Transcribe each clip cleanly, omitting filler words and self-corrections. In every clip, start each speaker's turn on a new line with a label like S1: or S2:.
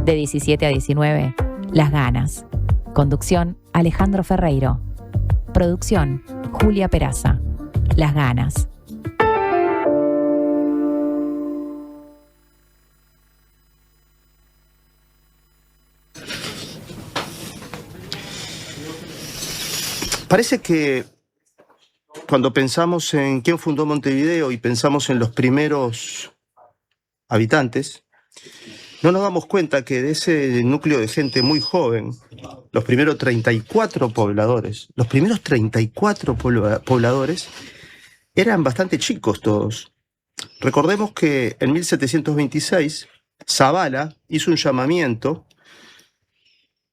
S1: De 17 a 19, Las Ganas. Conducción, Alejandro Ferreiro. Producción, Julia Peraza. Las Ganas.
S2: Parece que cuando pensamos en quién fundó Montevideo y pensamos en los primeros habitantes, no nos damos cuenta que de ese núcleo de gente muy joven, los primeros 34 pobladores, eran bastante chicos todos. Recordemos que en 1726 Zabala hizo un llamamiento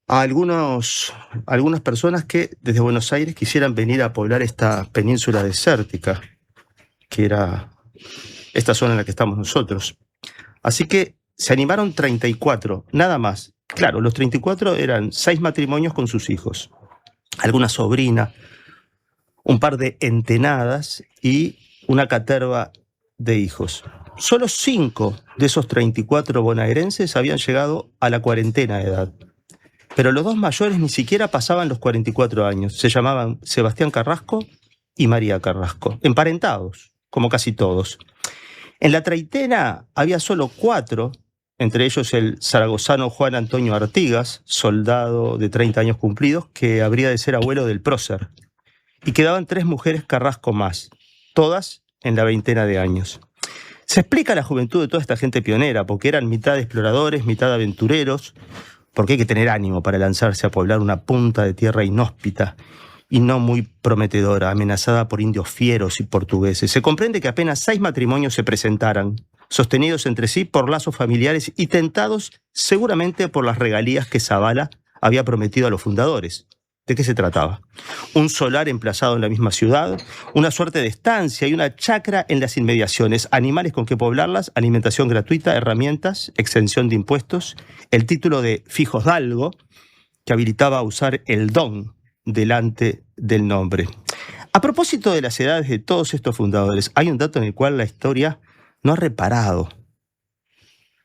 S2: a algunas personas que desde Buenos Aires quisieran venir a poblar esta península desértica, que era esta zona en la que estamos nosotros. Así que se animaron 34, nada más. Claro, los 34 eran 6 matrimonios con sus hijos, alguna sobrina, un par de entenadas y una caterva de hijos. Solo 5 de esos 34 bonaerenses habían llegado a la cuarentena de edad. Pero los 2 mayores ni siquiera pasaban los 44 años. Se llamaban Sebastián Carrasco y María Carrasco, emparentados, como casi todos. En la treintena había solo 4, entre ellos el zaragozano Juan Antonio Artigas, soldado de 30 años cumplidos, que habría de ser abuelo del prócer. Y quedaban 3 mujeres Carrasco más, todas en la veintena de años. Se explica la juventud de toda esta gente pionera, porque eran mitad exploradores, mitad aventureros, porque hay que tener ánimo para lanzarse a poblar una punta de tierra inhóspita y no muy prometedora, amenazada por indios fieros y portugueses. Se comprende que apenas 6 matrimonios se presentaran, sostenidos entre sí por lazos familiares y tentados seguramente por las regalías que Zabala había prometido a los fundadores. ¿De qué se trataba? Un solar emplazado en la misma ciudad, una suerte de estancia y una chacra en las inmediaciones, animales con que poblarlas, alimentación gratuita, herramientas, exención de impuestos, el título de fijosdalgo, que habilitaba a usar el don delante del nombre. A propósito de las edades de todos estos fundadores, hay un dato en el cual la historia no ha reparado,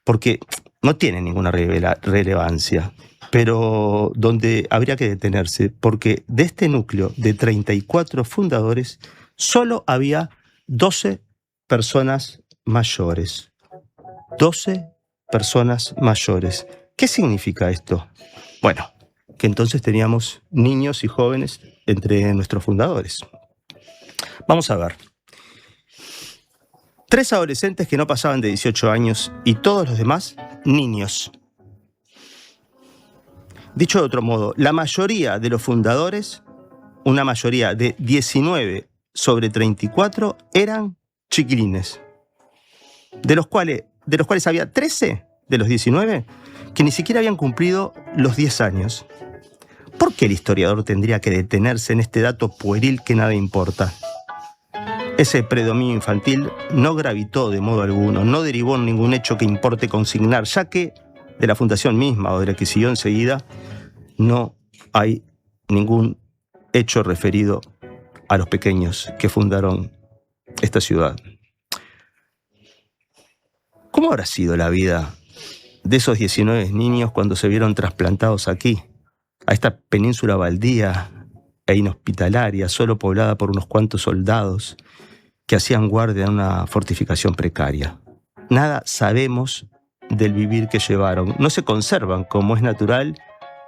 S2: porque no tiene ninguna relevancia, pero donde habría que detenerse, porque de este núcleo de 34 fundadores, solo había 12 personas mayores. 12 personas mayores. ¿Qué significa esto? Bueno, que entonces teníamos niños y jóvenes entre nuestros fundadores. Vamos a ver. 3 adolescentes que no pasaban de 18 años y todos los demás, niños. Dicho de otro modo, la mayoría de los fundadores, una mayoría de 19 sobre 34, eran chiquilines, de los cuales había 13 de los 19 que ni siquiera habían cumplido los 10 años. ¿Por qué el historiador tendría que detenerse en este dato pueril que nada importa? Ese predominio infantil no gravitó de modo alguno, no derivó en ningún hecho que importe consignar, ya que de la fundación misma o de la que siguió enseguida, no hay ningún hecho referido a los pequeños que fundaron esta ciudad. ¿Cómo habrá sido la vida de esos 19 niños cuando se vieron trasplantados aquí, a esta península baldía e inhospitalaria, solo poblada por unos cuantos soldados que hacían guardia en una fortificación precaria? Nada sabemos del vivir que llevaron. No se conservan, como es natural,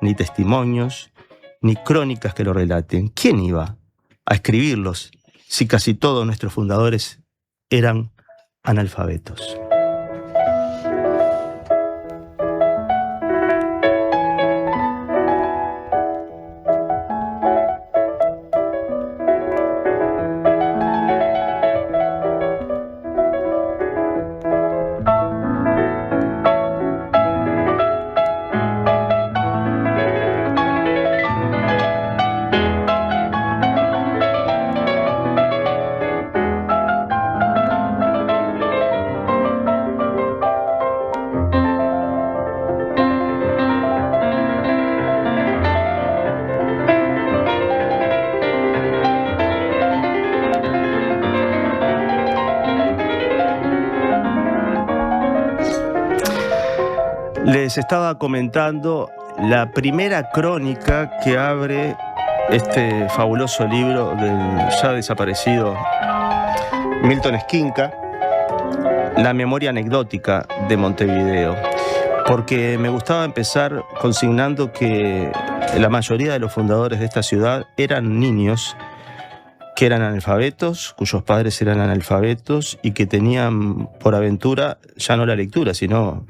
S2: ni testimonios, ni crónicas que lo relaten. ¿Quién iba a escribirlos si casi todos nuestros fundadores eran analfabetos? Les estaba comentando la primera crónica que abre este fabuloso libro del ya desaparecido Milton Esquinca, La memoria anecdótica de Montevideo, porque me gustaba empezar consignando que la mayoría de los fundadores de esta ciudad eran niños que eran analfabetos, cuyos padres eran analfabetos y que tenían por aventura ya no la lectura, sino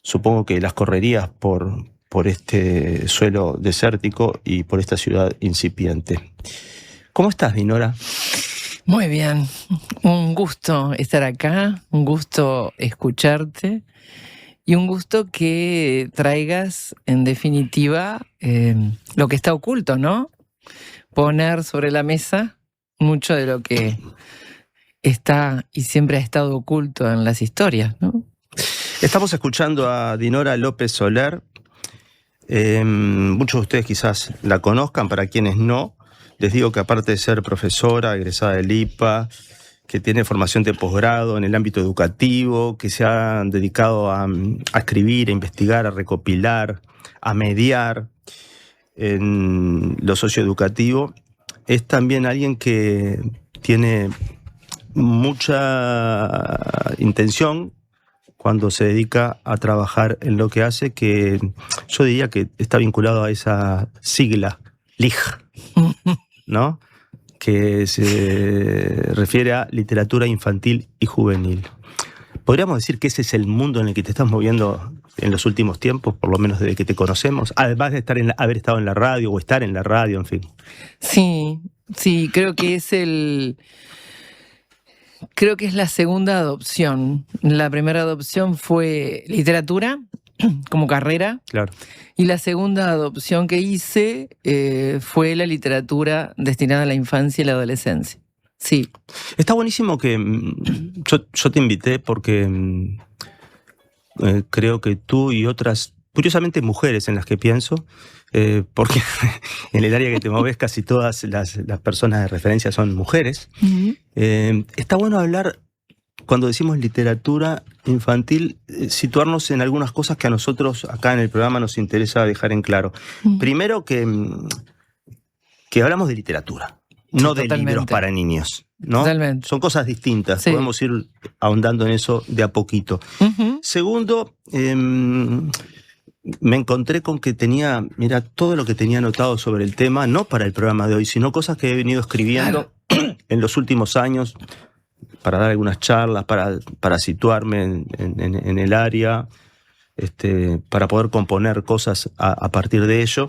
S2: supongo que las correrías por este suelo desértico y por esta ciudad incipiente. ¿Cómo estás, Dinora?
S3: Muy bien, un gusto estar acá, un gusto escucharte y un gusto que traigas, en definitiva, lo que está oculto, ¿no? Poner sobre la mesa mucho de lo que está y siempre ha estado oculto en las historias, ¿no?
S2: Estamos escuchando a Dinora López Soler. Muchos de ustedes quizás la conozcan, para quienes no, les digo que aparte de ser profesora, egresada del IPA, que tiene formación de posgrado en el ámbito educativo, que se ha dedicado a escribir, a investigar, a recopilar, a mediar en lo socioeducativo, es también alguien que tiene mucha intención cuando se dedica a trabajar en lo que hace, que yo diría que está vinculado a esa sigla, LIJ, ¿no? Que se refiere a literatura infantil y juvenil. ¿Podríamos decir que ese es el mundo en el que te estás moviendo en los últimos tiempos, por lo menos desde que te conocemos? Además de haber estado en la radio o estar en la radio, en fin.
S3: Sí, creo que Creo que es la segunda adopción. La primera adopción fue literatura como carrera. Claro. Y la segunda adopción que hice fue la literatura destinada a la infancia y la adolescencia. Sí.
S2: Está buenísimo que yo te invité porque creo que tú y otras, curiosamente mujeres en las que pienso, porque en el área que te mueves casi todas las personas de referencia son mujeres. Uh-huh. Está bueno hablar, cuando decimos literatura infantil, situarnos en algunas cosas que a nosotros acá en el programa nos interesa dejar en claro. Uh-huh. Primero que hablamos de literatura, no de libros para niños, ¿no? Totalmente. Son cosas distintas, sí. Podemos ir ahondando en eso de a poquito. Uh-huh. Segundo, me encontré con que tenía, mira, todo lo que tenía anotado sobre el tema, no para el programa de hoy, sino cosas que he venido escribiendo en los últimos años, para dar algunas charlas, para situarme en el área, para poder componer cosas a partir de ello.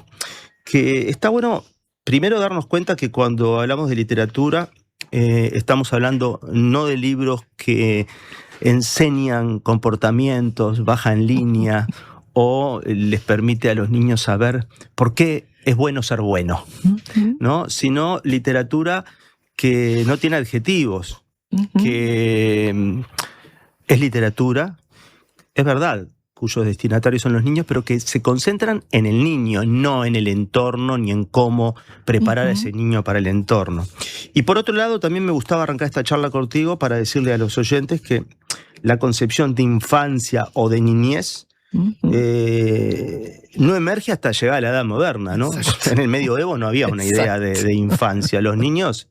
S2: Que está bueno, primero, darnos cuenta que cuando hablamos de literatura, estamos hablando no de libros que enseñan comportamientos, bajan línea, o les permite a los niños saber por qué es bueno ser bueno, ¿no? Sino literatura que no tiene adjetivos, que es literatura, es verdad, cuyos destinatarios son los niños, pero que se concentran en el niño, no en el entorno, ni en cómo preparar a ese niño para el entorno. Y por otro lado, también me gustaba arrancar esta charla contigo para decirle a los oyentes que la concepción de infancia o de niñez no emerge hasta llegar a la edad moderna, ¿no? En el medioevo no había una idea de infancia. Los niños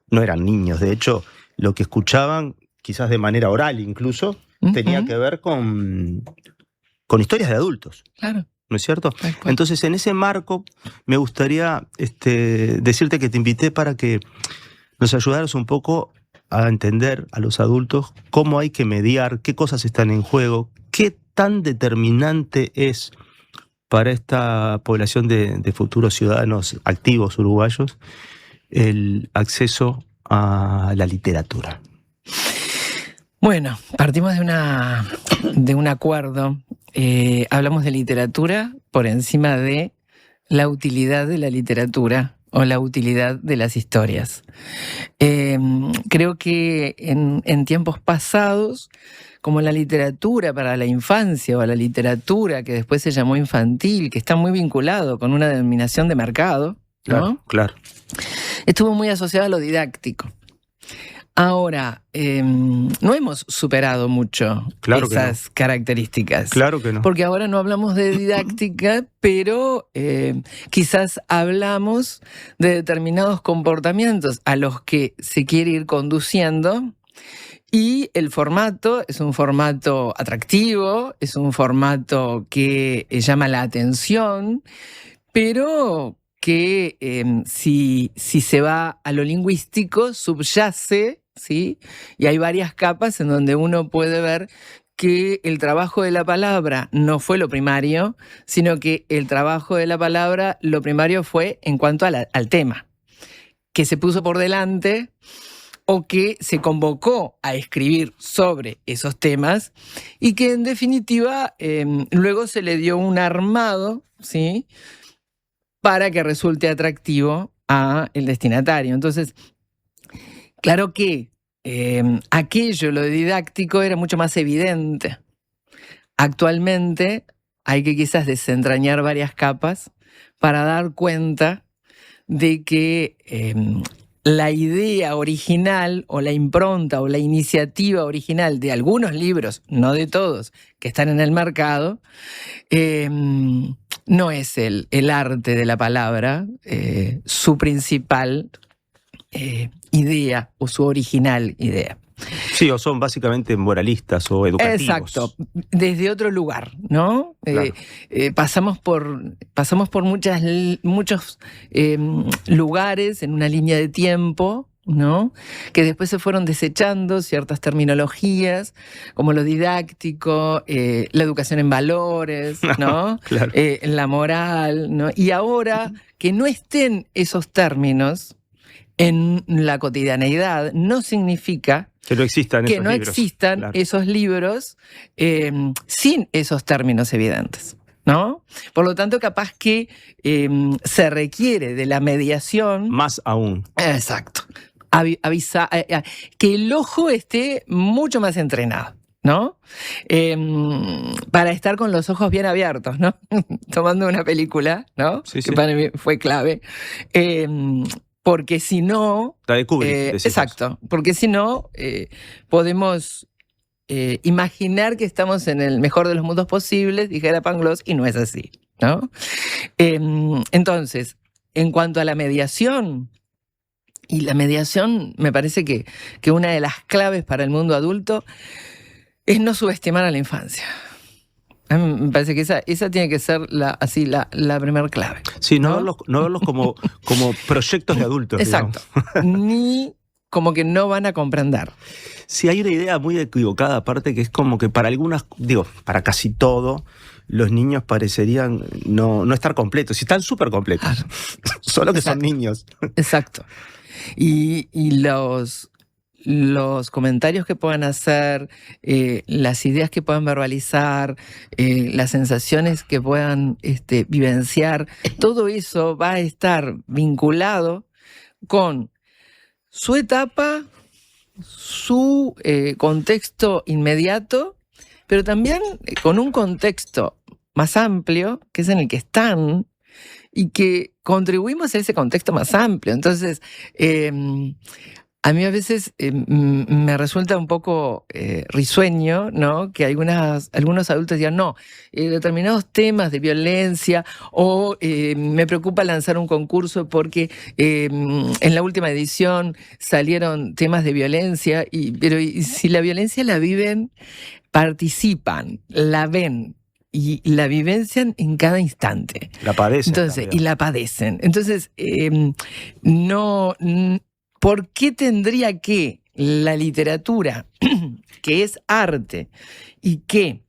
S2: no eran niños. De hecho, lo que escuchaban, quizás de manera oral incluso, tenía que ver con historias de adultos. Claro. ¿No es cierto? Entonces, en ese marco, me gustaría decirte que te invité para que nos ayudaras un poco a entender a los adultos cómo hay que mediar, qué cosas están en juego, qué tan determinante es para esta población de futuros ciudadanos activos uruguayos el acceso a la literatura.
S3: Bueno, partimos de un acuerdo. Hablamos de literatura por encima de la utilidad de la literatura o la utilidad de las historias. Creo que en tiempos pasados, como la literatura para la infancia o la literatura que después se llamó infantil, que está muy vinculado con una denominación de mercado, ¿no?
S2: Claro.
S3: Estuvo muy asociada a lo didáctico, Ahora, no hemos superado mucho
S2: Claro que
S3: esas características.
S2: Claro que no.
S3: Porque ahora no hablamos de didáctica, pero quizás hablamos de determinados comportamientos a los que se quiere ir conduciendo. Y el formato es un formato atractivo, es un formato que llama la atención, pero que si se va a lo lingüístico subyace, ¿sí? Y hay varias capas en donde uno puede ver que el trabajo de la palabra no fue lo primario, sino que el trabajo de la palabra, lo primario fue en cuanto al tema, que se puso por delante o que se convocó a escribir sobre esos temas y que en definitiva luego se le dio un armado, ¿sí?, para que resulte atractivo a el destinatario. Entonces, claro que aquello, lo didáctico, era mucho más evidente. Actualmente hay que quizás desentrañar varias capas para dar cuenta de que la idea original o la impronta o la iniciativa original de algunos libros, no de todos, que están en el mercado, no es el arte de la palabra, su principal idea o su original idea.
S2: Sí, o son básicamente moralistas o educativos.
S3: Exacto, desde otro lugar, ¿no?
S2: Claro.
S3: Pasamos por muchos lugares en una línea de tiempo, ¿no?, que después se fueron desechando ciertas terminologías, como lo didáctico, la educación en valores, ¿no?
S2: Claro.
S3: La moral, ¿no? Y ahora que no estén esos términos en la cotidianeidad, no significa
S2: que no existan
S3: que
S2: esos
S3: no
S2: libros.
S3: existan
S2: Claro.
S3: esos libros sin esos términos evidentes, ¿no? Por lo tanto, capaz que se requiere de la mediación.
S2: Más aún.
S3: Exacto. Que el ojo esté mucho más entrenado, ¿no? Para estar con los ojos bien abiertos, ¿no? Tomando una película, ¿no?
S2: Sí,
S3: que
S2: sí.
S3: para mí fue clave. Porque si no...
S2: La de Kubrick, decís vos.
S3: Exacto, porque si no podemos imaginar que estamos en el mejor de los mundos posibles, dijera Pangloss, y no es así, ¿no? Entonces, en cuanto a la mediación, y la mediación me parece que una de las claves para el mundo adulto es no subestimar a la infancia. A mí me parece que esa tiene que ser la primera clave.
S2: Sí, no
S3: ¿no?
S2: verlos como proyectos de adultos.
S3: Exacto. Ni como que no van a comprender.
S2: Sí, hay una idea muy equivocada, aparte, que es como que para algunas, para casi todo, los niños parecerían no estar completos. Y están súper completos.
S3: Claro.
S2: Solo que
S3: Exacto.
S2: son niños.
S3: Exacto. Y los comentarios que puedan hacer, las ideas que puedan verbalizar, las sensaciones que puedan vivenciar, todo eso va a estar vinculado con su etapa, su contexto inmediato, pero también con un contexto más amplio, que es en el que están, y que contribuimos a ese contexto más amplio. Entonces, a mí a veces me resulta un poco risueño, ¿no?, que algunos adultos digan, no, determinados temas de violencia, o me preocupa lanzar un concurso porque en la última edición salieron temas de violencia, pero si la violencia la viven, participan, la ven y la vivencian en cada instante.
S2: La padecen.
S3: Entonces,
S2: también.
S3: y la padecen. Entonces, ¿por qué tendría que la literatura, que es arte y que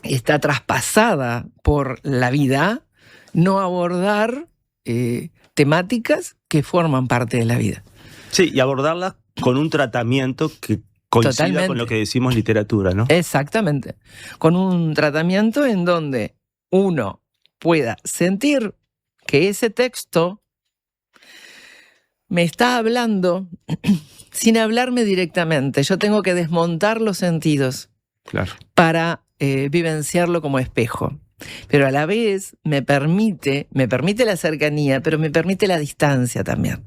S3: está traspasada por la vida, no abordar temáticas que forman parte de la vida?
S2: Sí, y abordarlas con un tratamiento que coincida
S3: Totalmente.
S2: con lo que decimos literatura, ¿no?
S3: Exactamente. Con un tratamiento en donde uno pueda sentir que ese texto me está hablando sin hablarme directamente. Yo tengo que desmontar los sentidos
S2: Claro.
S3: para vivenciarlo como espejo. Pero a la vez me permite la cercanía, pero me permite la distancia también.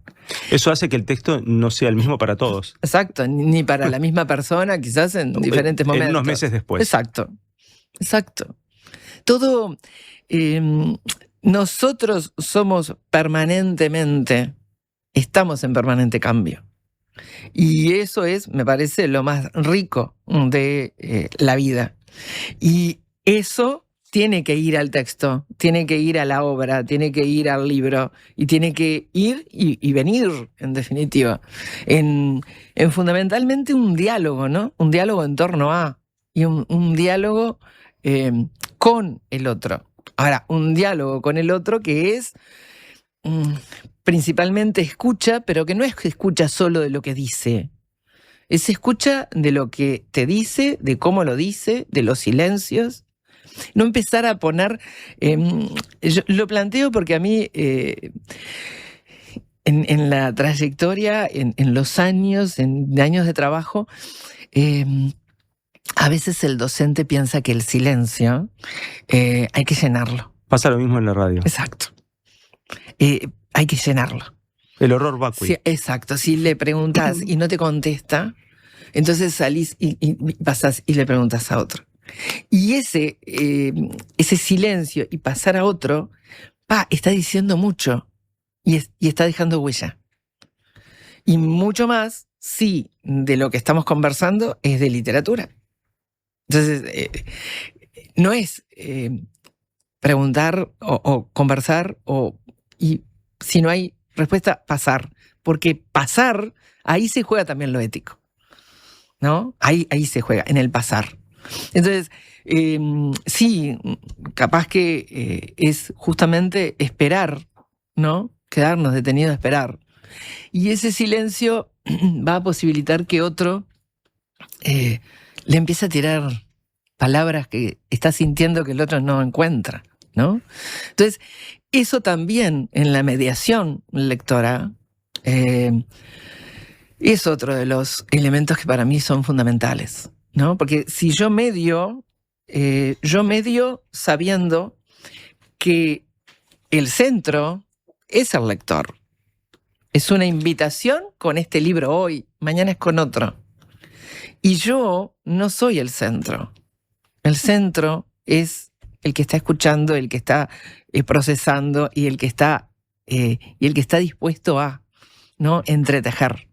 S4: Eso hace que el texto no sea el mismo para todos.
S3: Exacto, ni para la misma persona, quizás en diferentes momentos.
S4: Unos meses después.
S3: Exacto. Todo, nosotros somos estamos en permanente cambio. Y eso es, me parece, lo más rico de la vida. Y eso tiene que ir al texto, tiene que ir a la obra, tiene que ir al libro y tiene que ir y venir, en definitiva, en fundamentalmente un diálogo, ¿no? Un diálogo en torno a, y un diálogo con el otro. Ahora, un diálogo con el otro que es principalmente escucha, pero que no es que escucha solo de lo que dice, es escucha de lo que te dice, de cómo lo dice, de los silencios. No empezar a poner... yo lo planteo porque a mí, en la trayectoria, en los años, en años de trabajo, a veces el docente piensa que el silencio hay que llenarlo.
S4: Pasa lo mismo en la radio.
S3: Exacto. Hay que llenarlo.
S4: El horror vacui.
S3: Sí, exacto. Si le preguntas y no te contesta, entonces salís y pasás y le preguntas a otro. Y ese silencio y pasar a otro, está diciendo mucho y está dejando huella. Y mucho más si de lo que estamos conversando es de literatura. Entonces, no es preguntar o conversar y si no hay respuesta, pasar. Porque pasar, ahí se juega también lo ético, ¿no? Ahí se juega, en el pasar. Entonces, sí, capaz que es justamente esperar, ¿no? Quedarnos detenidos a esperar. Y ese silencio va a posibilitar que otro le empiece a tirar palabras que está sintiendo que el otro no encuentra, ¿no? Entonces, eso también en la mediación lectora es otro de los elementos que para mí son fundamentales, ¿no? Porque si yo medio sabiendo que el centro es el lector. Es una invitación con este libro hoy, mañana es con otro. Y yo no soy el centro. El centro es el que está escuchando, el que está procesando y el que está dispuesto a, ¿no?, entretejer.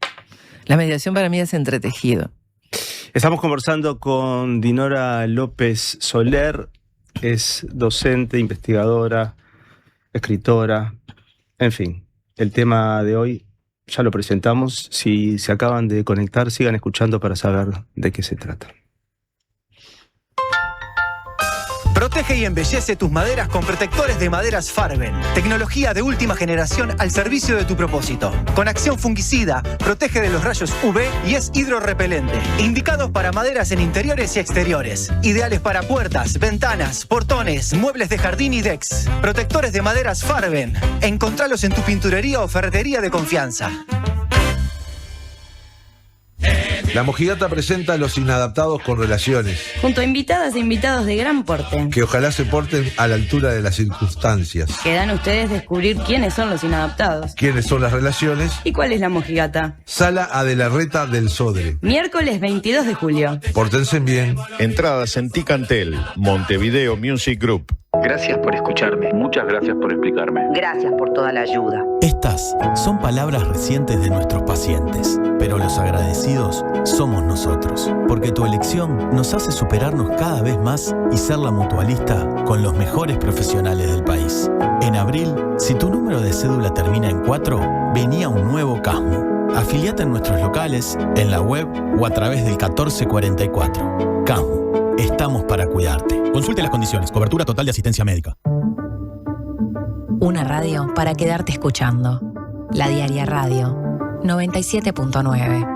S3: La mediación para mí es entretejido.
S4: Estamos conversando con Dinora López Soler, es docente, investigadora, escritora, en fin. El tema de hoy ya lo presentamos. Si se acaban de conectar, sigan escuchando para saber de qué se trata.
S5: Protege y embellece tus maderas con protectores de maderas Farben. Tecnología de última generación al servicio de tu propósito. Con acción fungicida, protege de los rayos UV y es hidrorrepelente. Indicados para maderas en interiores y exteriores. Ideales para puertas, ventanas, portones, muebles de jardín y decks. Protectores de maderas Farben. Encontralos en tu pinturería o ferretería de confianza.
S6: La Mojigata presenta a Los Inadaptados con Relaciones,
S7: junto a invitadas e invitados de gran porte,
S6: que ojalá se porten a la altura de las circunstancias.
S7: Quedan ustedes descubrir quiénes son los inadaptados,
S6: quiénes son las relaciones
S7: y cuál es la Mojigata.
S6: Sala Adelarreta del Sodre,
S7: miércoles 22 de julio.
S6: Pórtense bien.
S8: Entradas en Ticantel, Montevideo Music Group.
S9: Gracias por escucharme. Muchas gracias por explicarme.
S10: Gracias por toda la ayuda.
S11: Estas son palabras recientes de nuestros pacientes, pero los agradecidos somos nosotros, porque tu elección nos hace superarnos cada vez más y ser la mutualista con los mejores profesionales del país. En abril, si tu número de cédula termina en 4, vení a un nuevo CASMU. Afiliate en nuestros locales, en la web o a través del 1444. CASMU, estamos para cuidarte. Consulte las condiciones. Cobertura total de asistencia médica.
S1: Una radio para quedarte escuchando. La Diaria Radio 97.9.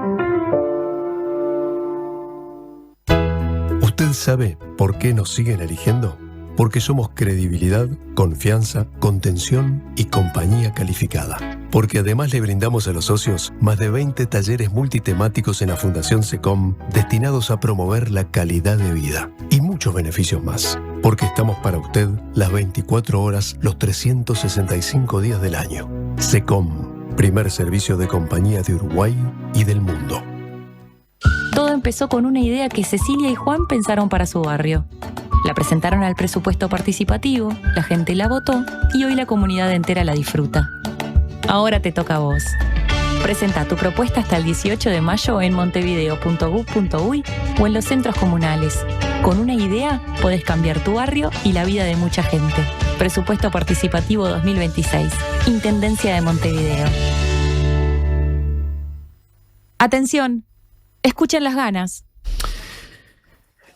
S12: ¿Usted sabe por qué nos siguen eligiendo? Porque somos credibilidad, confianza, contención y compañía calificada. Porque además le brindamos a los socios más de 20 talleres multitemáticos en la Fundación SECOM destinados a promover la calidad de vida. Y muchos beneficios más. Porque estamos para usted las 24 horas, los 365 días del año. SECOM, primer servicio de compañía de Uruguay y del mundo.
S1: Todo empezó con una idea que Cecilia y Juan pensaron para su barrio. La presentaron al presupuesto participativo, la gente la votó y hoy la comunidad entera la disfruta. Ahora te toca a vos. Presenta tu propuesta hasta el 18 de mayo en montevideo.gov.uy o en los centros comunales. Con una idea podés cambiar tu barrio y la vida de mucha gente. Presupuesto Participativo 2026. Intendencia de Montevideo. Atención, escuchen las ganas.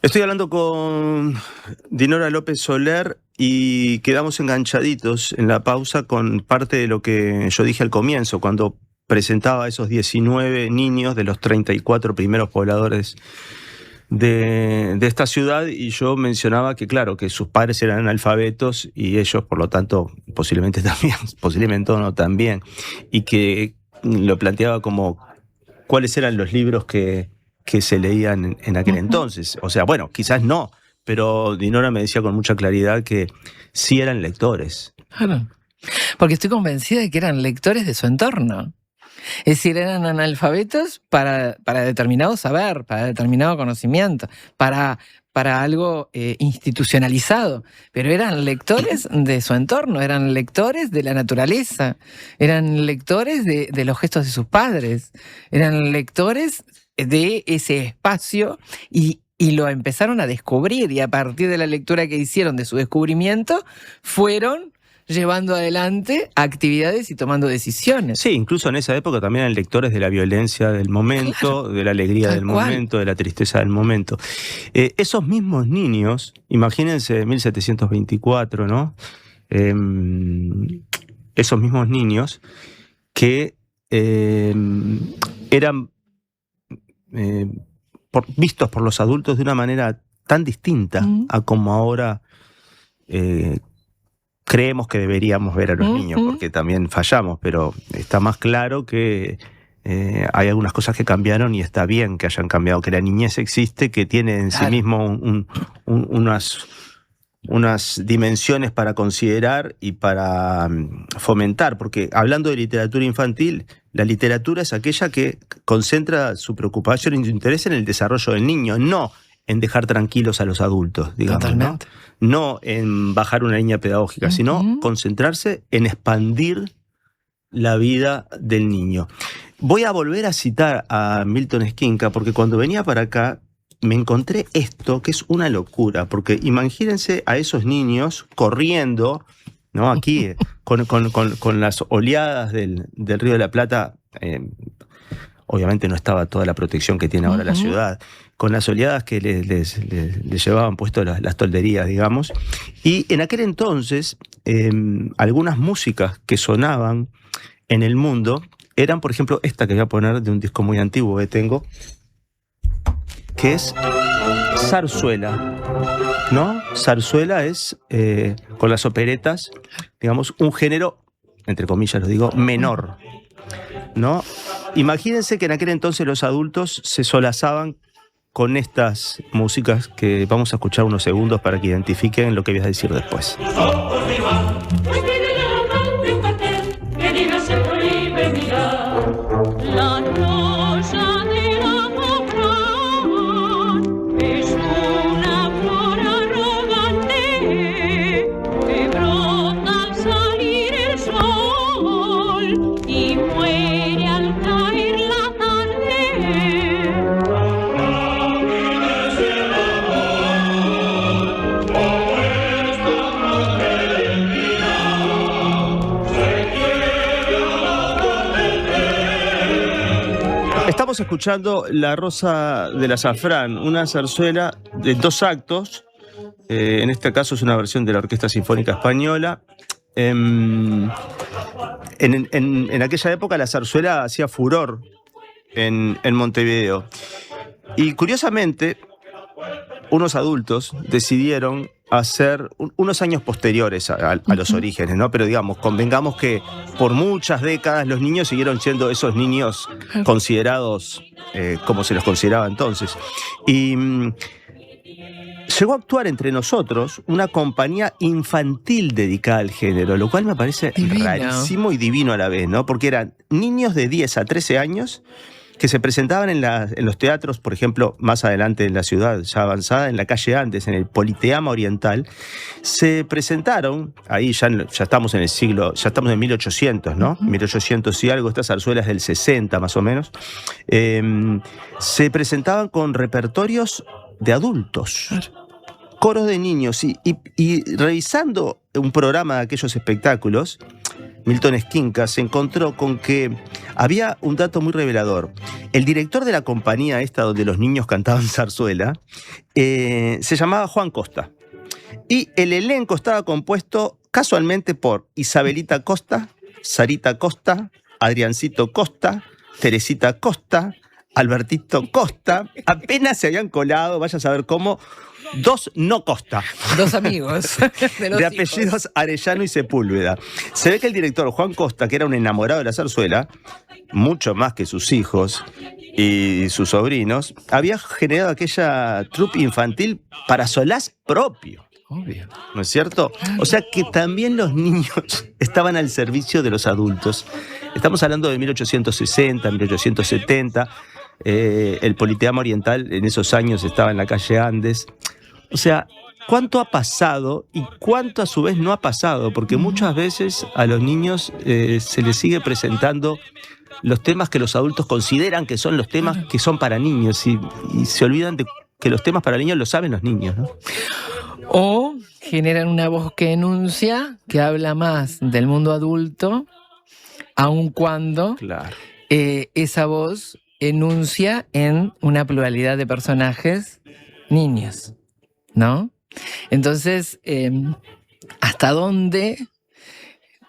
S4: Estoy hablando con Dinora López Soler y quedamos enganchaditos en la pausa con parte de lo que yo dije al comienzo, cuando presentaba a esos 19 niños de los 34 primeros pobladores de esta ciudad, y yo mencionaba que, claro, que sus padres eran analfabetos y ellos, por lo tanto, posiblemente no también, y que lo planteaba como cuáles eran los libros que se leían en aquel entonces. O sea, bueno, quizás no, pero Dinora me decía con mucha claridad que sí eran lectores.
S3: Claro, porque estoy convencida de que eran lectores de su entorno. Es decir, eran analfabetos para determinado saber, para determinado conocimiento, para algo institucionalizado, pero eran lectores de su entorno, eran lectores de la naturaleza, eran lectores de los gestos de sus padres, eran lectores de ese espacio y lo empezaron a descubrir, y a partir de la lectura que hicieron de su descubrimiento fueron llevando adelante actividades y tomando decisiones.
S4: Sí, incluso en esa época también eran lectores de la violencia del momento, claro, de la alegría del momento, de la tristeza del momento. Esos mismos niños, imagínense 1724, ¿no? Esos mismos niños que eran vistos por los adultos de una manera tan distinta a como ahora creemos que deberíamos ver a los niños, porque también fallamos, pero está más claro que hay algunas cosas que cambiaron y está bien que hayan cambiado, que la niñez existe, que tiene en sí mismo unas dimensiones para considerar y para fomentar, porque hablando de literatura infantil, la literatura es aquella que concentra su preocupación y su interés en el desarrollo del niño, no en dejar tranquilos a los adultos, digamos, ¿no? En bajar una línea pedagógica, sino concentrarse en expandir la vida del niño. Voy a volver a citar a Milton Esquinca, porque cuando venía para acá me encontré esto, que es una locura, porque imagínense a esos niños corriendo, ¿no? Aquí, con las oleadas del Río de la Plata. Obviamente no estaba toda la protección que tiene ahora la ciudad, con las oleadas que les llevaban puesto las tolderías, digamos. Y en aquel entonces, algunas músicas que sonaban en el mundo eran, por ejemplo, esta que voy a poner de un disco muy antiguo que tengo, que es zarzuela, ¿no? Zarzuela es, con las operetas, digamos, un género, entre comillas lo digo, menor, ¿no? Imagínense que en aquel entonces los adultos se solazaban con estas músicas que vamos a escuchar unos segundos para que identifiquen lo que voy a decir después. Estamos escuchando La Rosa del Azafrán, una zarzuela de 2 actos. En este caso es una versión de la Orquesta Sinfónica Española. En aquella época la zarzuela hacía furor en Montevideo. Y curiosamente, unos adultos decidieron hacer, unos años posteriores a los orígenes, ¿no? Pero digamos, convengamos que por muchas décadas los niños siguieron siendo esos niños considerados como se los consideraba entonces. Y
S2: llegó a actuar entre nosotros una compañía infantil dedicada al género, lo cual me parece
S3: Divino.
S2: rarísimo y divino a la vez, ¿no? Porque eran niños de 10 a 13 años que se presentaban en los teatros, por ejemplo, más adelante en la ciudad, ya avanzada, en la calle Andes, en el Politeama Oriental. Se presentaron, ahí ya estamos en el siglo, ya estamos en 1800, ¿no? 1800 y algo, estas zarzuelas del 60 más o menos. Se presentaban con repertorios de adultos, coros de niños, y revisando un programa de aquellos espectáculos, Milton Esquinca se encontró con que había un dato muy revelador. El director de la compañía esta donde los niños cantaban zarzuela se llamaba Juan Costa. Y el elenco estaba compuesto casualmente por Isabelita Costa, Sarita Costa, Adriancito Costa, Teresita Costa, Albertito Costa. Apenas se habían colado, vaya a saber cómo, 2 no Costa.
S3: 2 amigos
S2: de apellidos Arellano y Sepúlveda. Se ve que el director Juan Costa, que era un enamorado de la zarzuela, mucho más que sus hijos y sus sobrinos, había generado aquella troupe infantil para solaz propio.
S3: Obvio.
S2: ¿No es cierto? O sea que también los niños estaban al servicio de los adultos. Estamos hablando de 1860, 1870. El Politeama Oriental en esos años estaba en la calle Andes. O sea, ¿cuánto ha pasado y cuánto a su vez no ha pasado? Porque muchas veces a los niños se les sigue presentando los temas que los adultos consideran que son los temas que son para niños y se olvidan de que los temas para niños los saben los niños, ¿no?
S3: O generan una voz que enuncia, que habla más del mundo adulto, aun cuando
S2: claro,
S3: esa voz enuncia en una pluralidad de personajes niños, ¿no? Entonces, ¿hasta dónde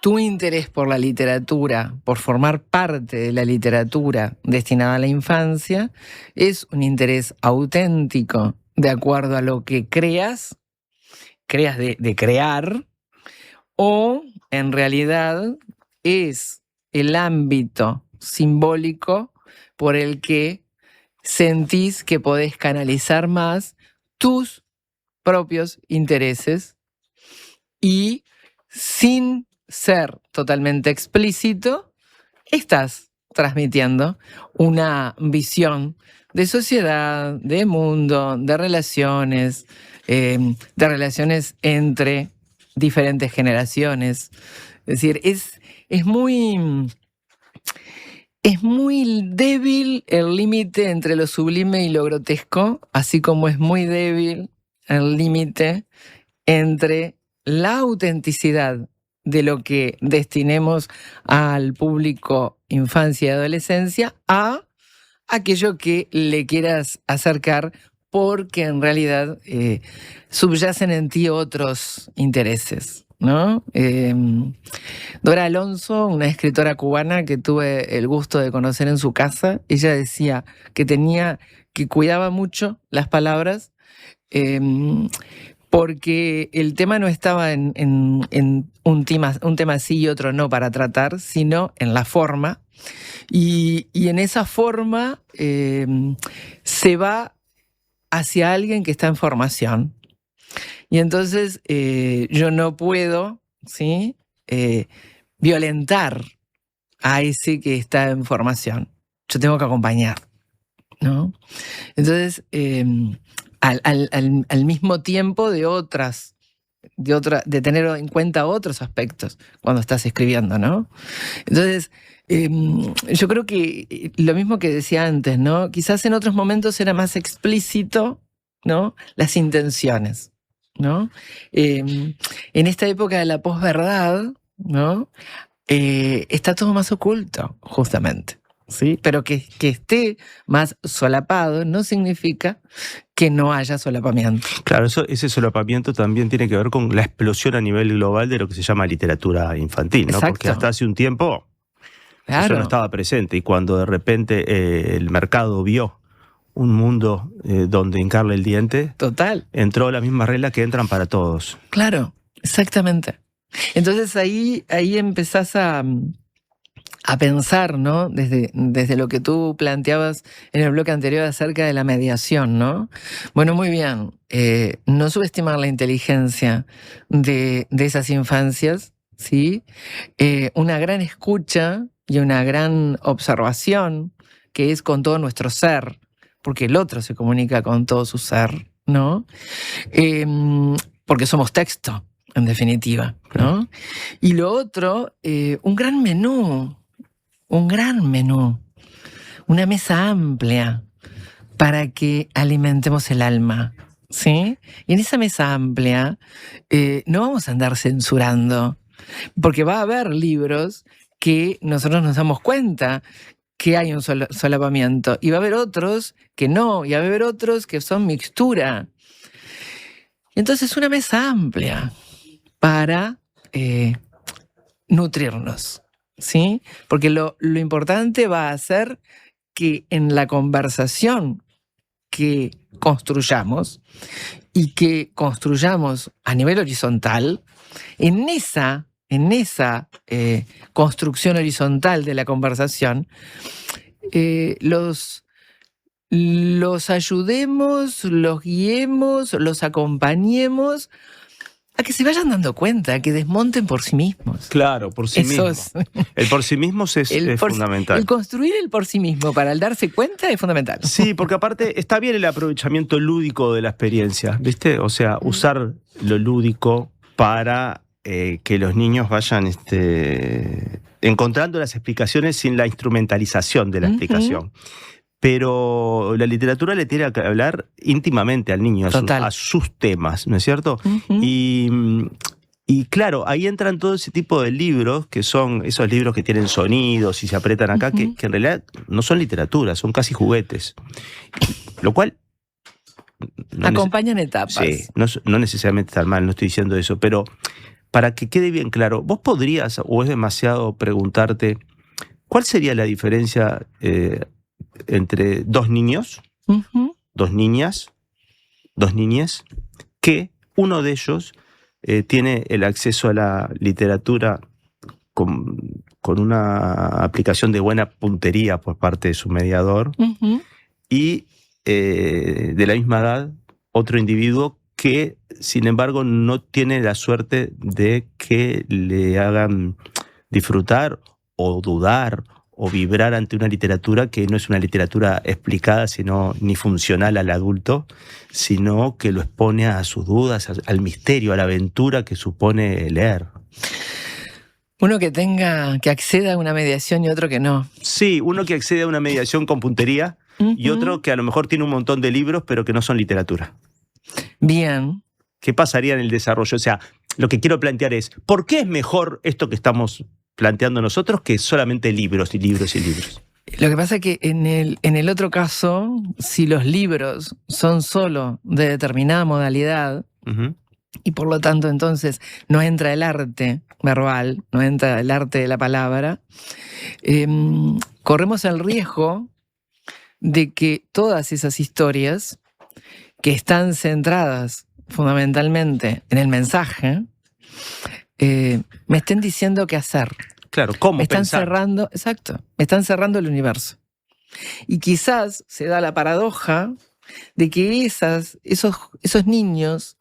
S3: tu interés por la literatura, por formar parte de la literatura destinada a la infancia, es un interés auténtico de acuerdo a lo que creas de crear, o en realidad es el ámbito simbólico por el que sentís que podés canalizar más tus propios intereses y sin ser totalmente explícito, estás transmitiendo una visión de sociedad, de mundo, de relaciones entre diferentes generaciones. Es decir, es muy débil el límite entre lo sublime y lo grotesco, así como es muy débil el límite entre la autenticidad de lo que destinemos al público infancia y adolescencia a aquello que le quieras acercar porque en realidad subyacen en ti otros intereses, ¿no? Dora Alonso, una escritora cubana que tuve el gusto de conocer en su casa, ella decía que cuidaba mucho las palabras porque el tema no estaba en un tema sí y otro no para tratar, sino en la forma. Y en esa forma se va hacia alguien que está en formación. Y entonces yo no puedo, ¿sí?, violentar a ese que está en formación. Yo tengo que acompañar, ¿no? Entonces, al mismo tiempo de tener en cuenta otros aspectos cuando estás escribiendo, ¿no? Entonces, yo creo que lo mismo que decía antes, ¿no? Quizás en otros momentos era más explícito, ¿no?, las intenciones, ¿no? En esta época de la posverdad, ¿no?, está todo más oculto, justamente, ¿sí? Pero que esté más solapado no significa que no haya solapamiento.
S4: Claro, ese solapamiento también tiene que ver con la explosión a nivel global de lo que se llama literatura infantil, ¿no?
S3: Exacto.
S4: Porque hasta hace un tiempo
S3: Claro.
S4: eso no estaba presente, y cuando de repente el mercado vio un mundo donde hincarle el diente,
S3: total,
S4: entró las mismas reglas que entran para todos.
S3: Claro, exactamente. Entonces ahí empezás a a pensar, ¿no? Desde lo que tú planteabas en el bloque anterior acerca de la mediación, ¿no? Bueno, muy bien. No subestimar la inteligencia de esas infancias, ¿sí? Una gran escucha y una gran observación, que es con todo nuestro ser, porque el otro se comunica con todo su ser, ¿no? Porque somos texto, en definitiva, ¿no? Y lo otro, un gran menú, una mesa amplia para que alimentemos el alma, ¿sí? Y en esa mesa amplia no vamos a andar censurando, porque va a haber libros que nosotros nos damos cuenta que hay un solapamiento, y va a haber otros que no, y va a haber otros que son mixtura. Entonces, una mesa amplia para nutrirnos, ¿sí? Porque lo importante va a ser que en la conversación que construyamos, y que construyamos a nivel horizontal, en esa construcción horizontal de la conversación, los ayudemos, los guiemos, los acompañemos a que se vayan dando cuenta, que desmonten por sí mismos.
S4: Claro, por sí mismos. El por sí mismos es fundamental.
S3: El construir el por sí mismo para el darse cuenta es fundamental.
S4: Sí, porque aparte está bien el aprovechamiento lúdico de la experiencia, ¿viste? O sea, usar lo lúdico para que los niños vayan encontrando las explicaciones sin la instrumentalización de la explicación. Pero la literatura le tiene que hablar íntimamente al niño, a sus temas, ¿no es cierto? Y claro, ahí entran todo ese tipo de libros, que son esos libros que tienen sonidos y se apretan acá, que en realidad no son literatura, son casi juguetes. Lo cual...
S3: acompañan etapas.
S4: Sí, no necesariamente está mal, no estoy diciendo eso, pero para que quede bien claro, vos podrías, o es demasiado preguntarte, ¿cuál sería la diferencia entre dos niños, dos niñas, dos niñes, que uno de ellos tiene el acceso a la literatura con una aplicación de buena puntería por parte de su mediador, y de la misma edad otro individuo que, sin embargo, no tiene la suerte de que le hagan disfrutar o dudar o vibrar ante una literatura que no es una literatura explicada, sino ni funcional al adulto, sino que lo expone a sus dudas, al misterio, a la aventura que supone leer.
S3: Uno que acceda a una mediación y otro que no.
S4: Sí, uno que accede a una mediación con puntería y otro que a lo mejor tiene un montón de libros pero que no son literatura.
S3: Bien.
S4: ¿Qué pasaría en el desarrollo? O sea, lo que quiero plantear es, ¿por qué es mejor esto que estamos planteando nosotros que solamente libros y libros y libros?
S3: Lo que pasa es que en el otro caso, si los libros son solo de determinada modalidad, y por lo tanto entonces no entra el arte verbal, no entra el arte de la palabra, corremos el riesgo de que todas esas historias que están centradas fundamentalmente en el mensaje, me estén diciendo qué hacer.
S4: Claro, ¿cómo
S3: me están
S4: pensar?
S3: cerrando, exacto, me están cerrando el universo. Y quizás se da la paradoja de que esos niños,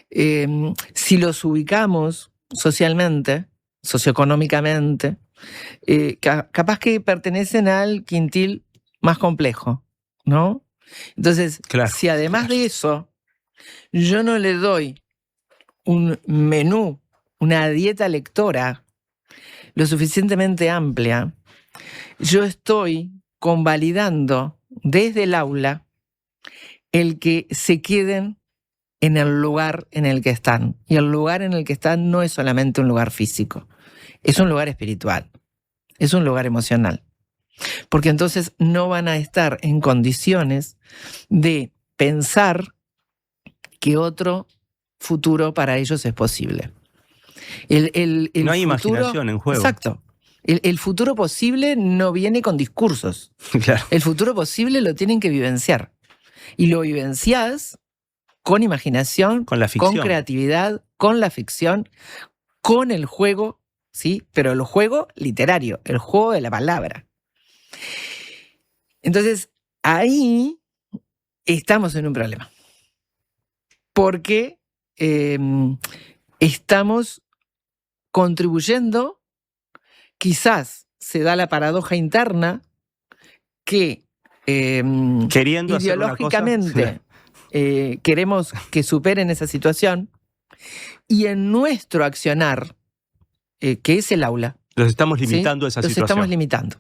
S3: si los ubicamos socialmente, socioeconómicamente, capaz que pertenecen al quintil más complejo, ¿no? Entonces, si además de eso, yo no le doy un menú, una dieta lectora lo suficientemente amplia, yo estoy convalidando desde el aula el que se queden en el lugar en el que están. Y el lugar en el que están no es solamente un lugar físico, es un lugar espiritual, es un lugar emocional. Porque entonces no van a estar en condiciones de pensar que otro futuro para ellos es posible.
S4: No hay
S3: futuro,
S4: imaginación en juego.
S3: Exacto. El futuro posible no viene con discursos.
S4: Claro.
S3: El futuro posible lo tienen que vivenciar. Y lo vivenciás con imaginación,
S4: con la ficción,
S3: con creatividad, con la ficción, con el juego, ¿sí? Pero el juego literario, el juego de la palabra. Entonces, ahí estamos en un problema. Porque estamos contribuyendo, quizás se da la paradoja interna que
S4: queriendo
S3: ideológicamente
S4: hacer una cosa,
S3: queremos que superen esa situación, y en nuestro accionar, que es el aula,
S4: los estamos limitando a esa
S3: los
S4: situación.
S3: estamos limitando.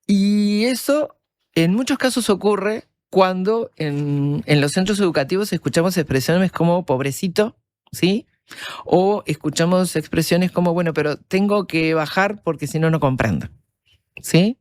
S3: Y eso en muchos casos ocurre cuando en los centros educativos escuchamos expresiones como pobrecito, ¿sí? O escuchamos expresiones como, bueno, pero tengo que bajar porque si no, no comprendo, ¿sí?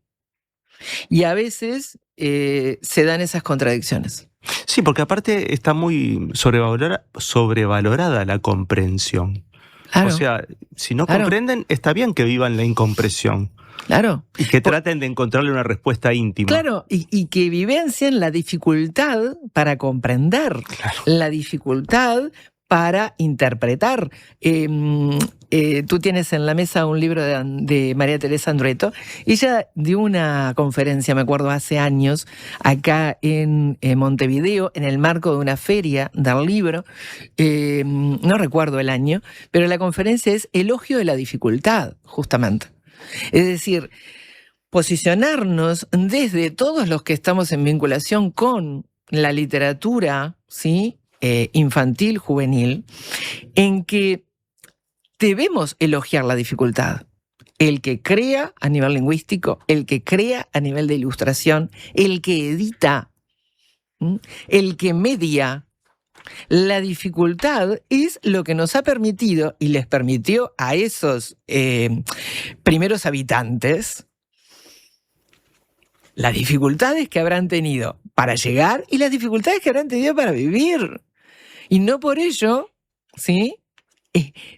S3: Y a veces se dan esas contradicciones.
S4: Sí, porque aparte está muy sobrevalorada la comprensión.
S3: Claro.
S4: O sea, si no comprenden, está bien que vivan la incomprensión.
S3: Claro.
S4: Y que traten de encontrarle una respuesta íntima.
S3: Claro, y que vivencien la dificultad para comprender, la dificultad para interpretar. Tú tienes en la mesa un libro de María Teresa Andrueto. Ella dio una conferencia, me acuerdo, hace años, acá en Montevideo, en el marco de una feria del libro. No recuerdo el año, pero la conferencia es Elogio de la dificultad, justamente. Es decir, posicionarnos desde todos los que estamos en vinculación con la literatura, ¿sí? Infantil, juvenil, en que debemos elogiar la dificultad. El que crea a nivel lingüístico, el que crea a nivel de ilustración, el que edita, el que media. La dificultad es lo que nos ha permitido y les permitió a esos primeros habitantes las dificultades que habrán tenido para llegar y las dificultades que habrán tenido para vivir. Y no por ello, ¿sí?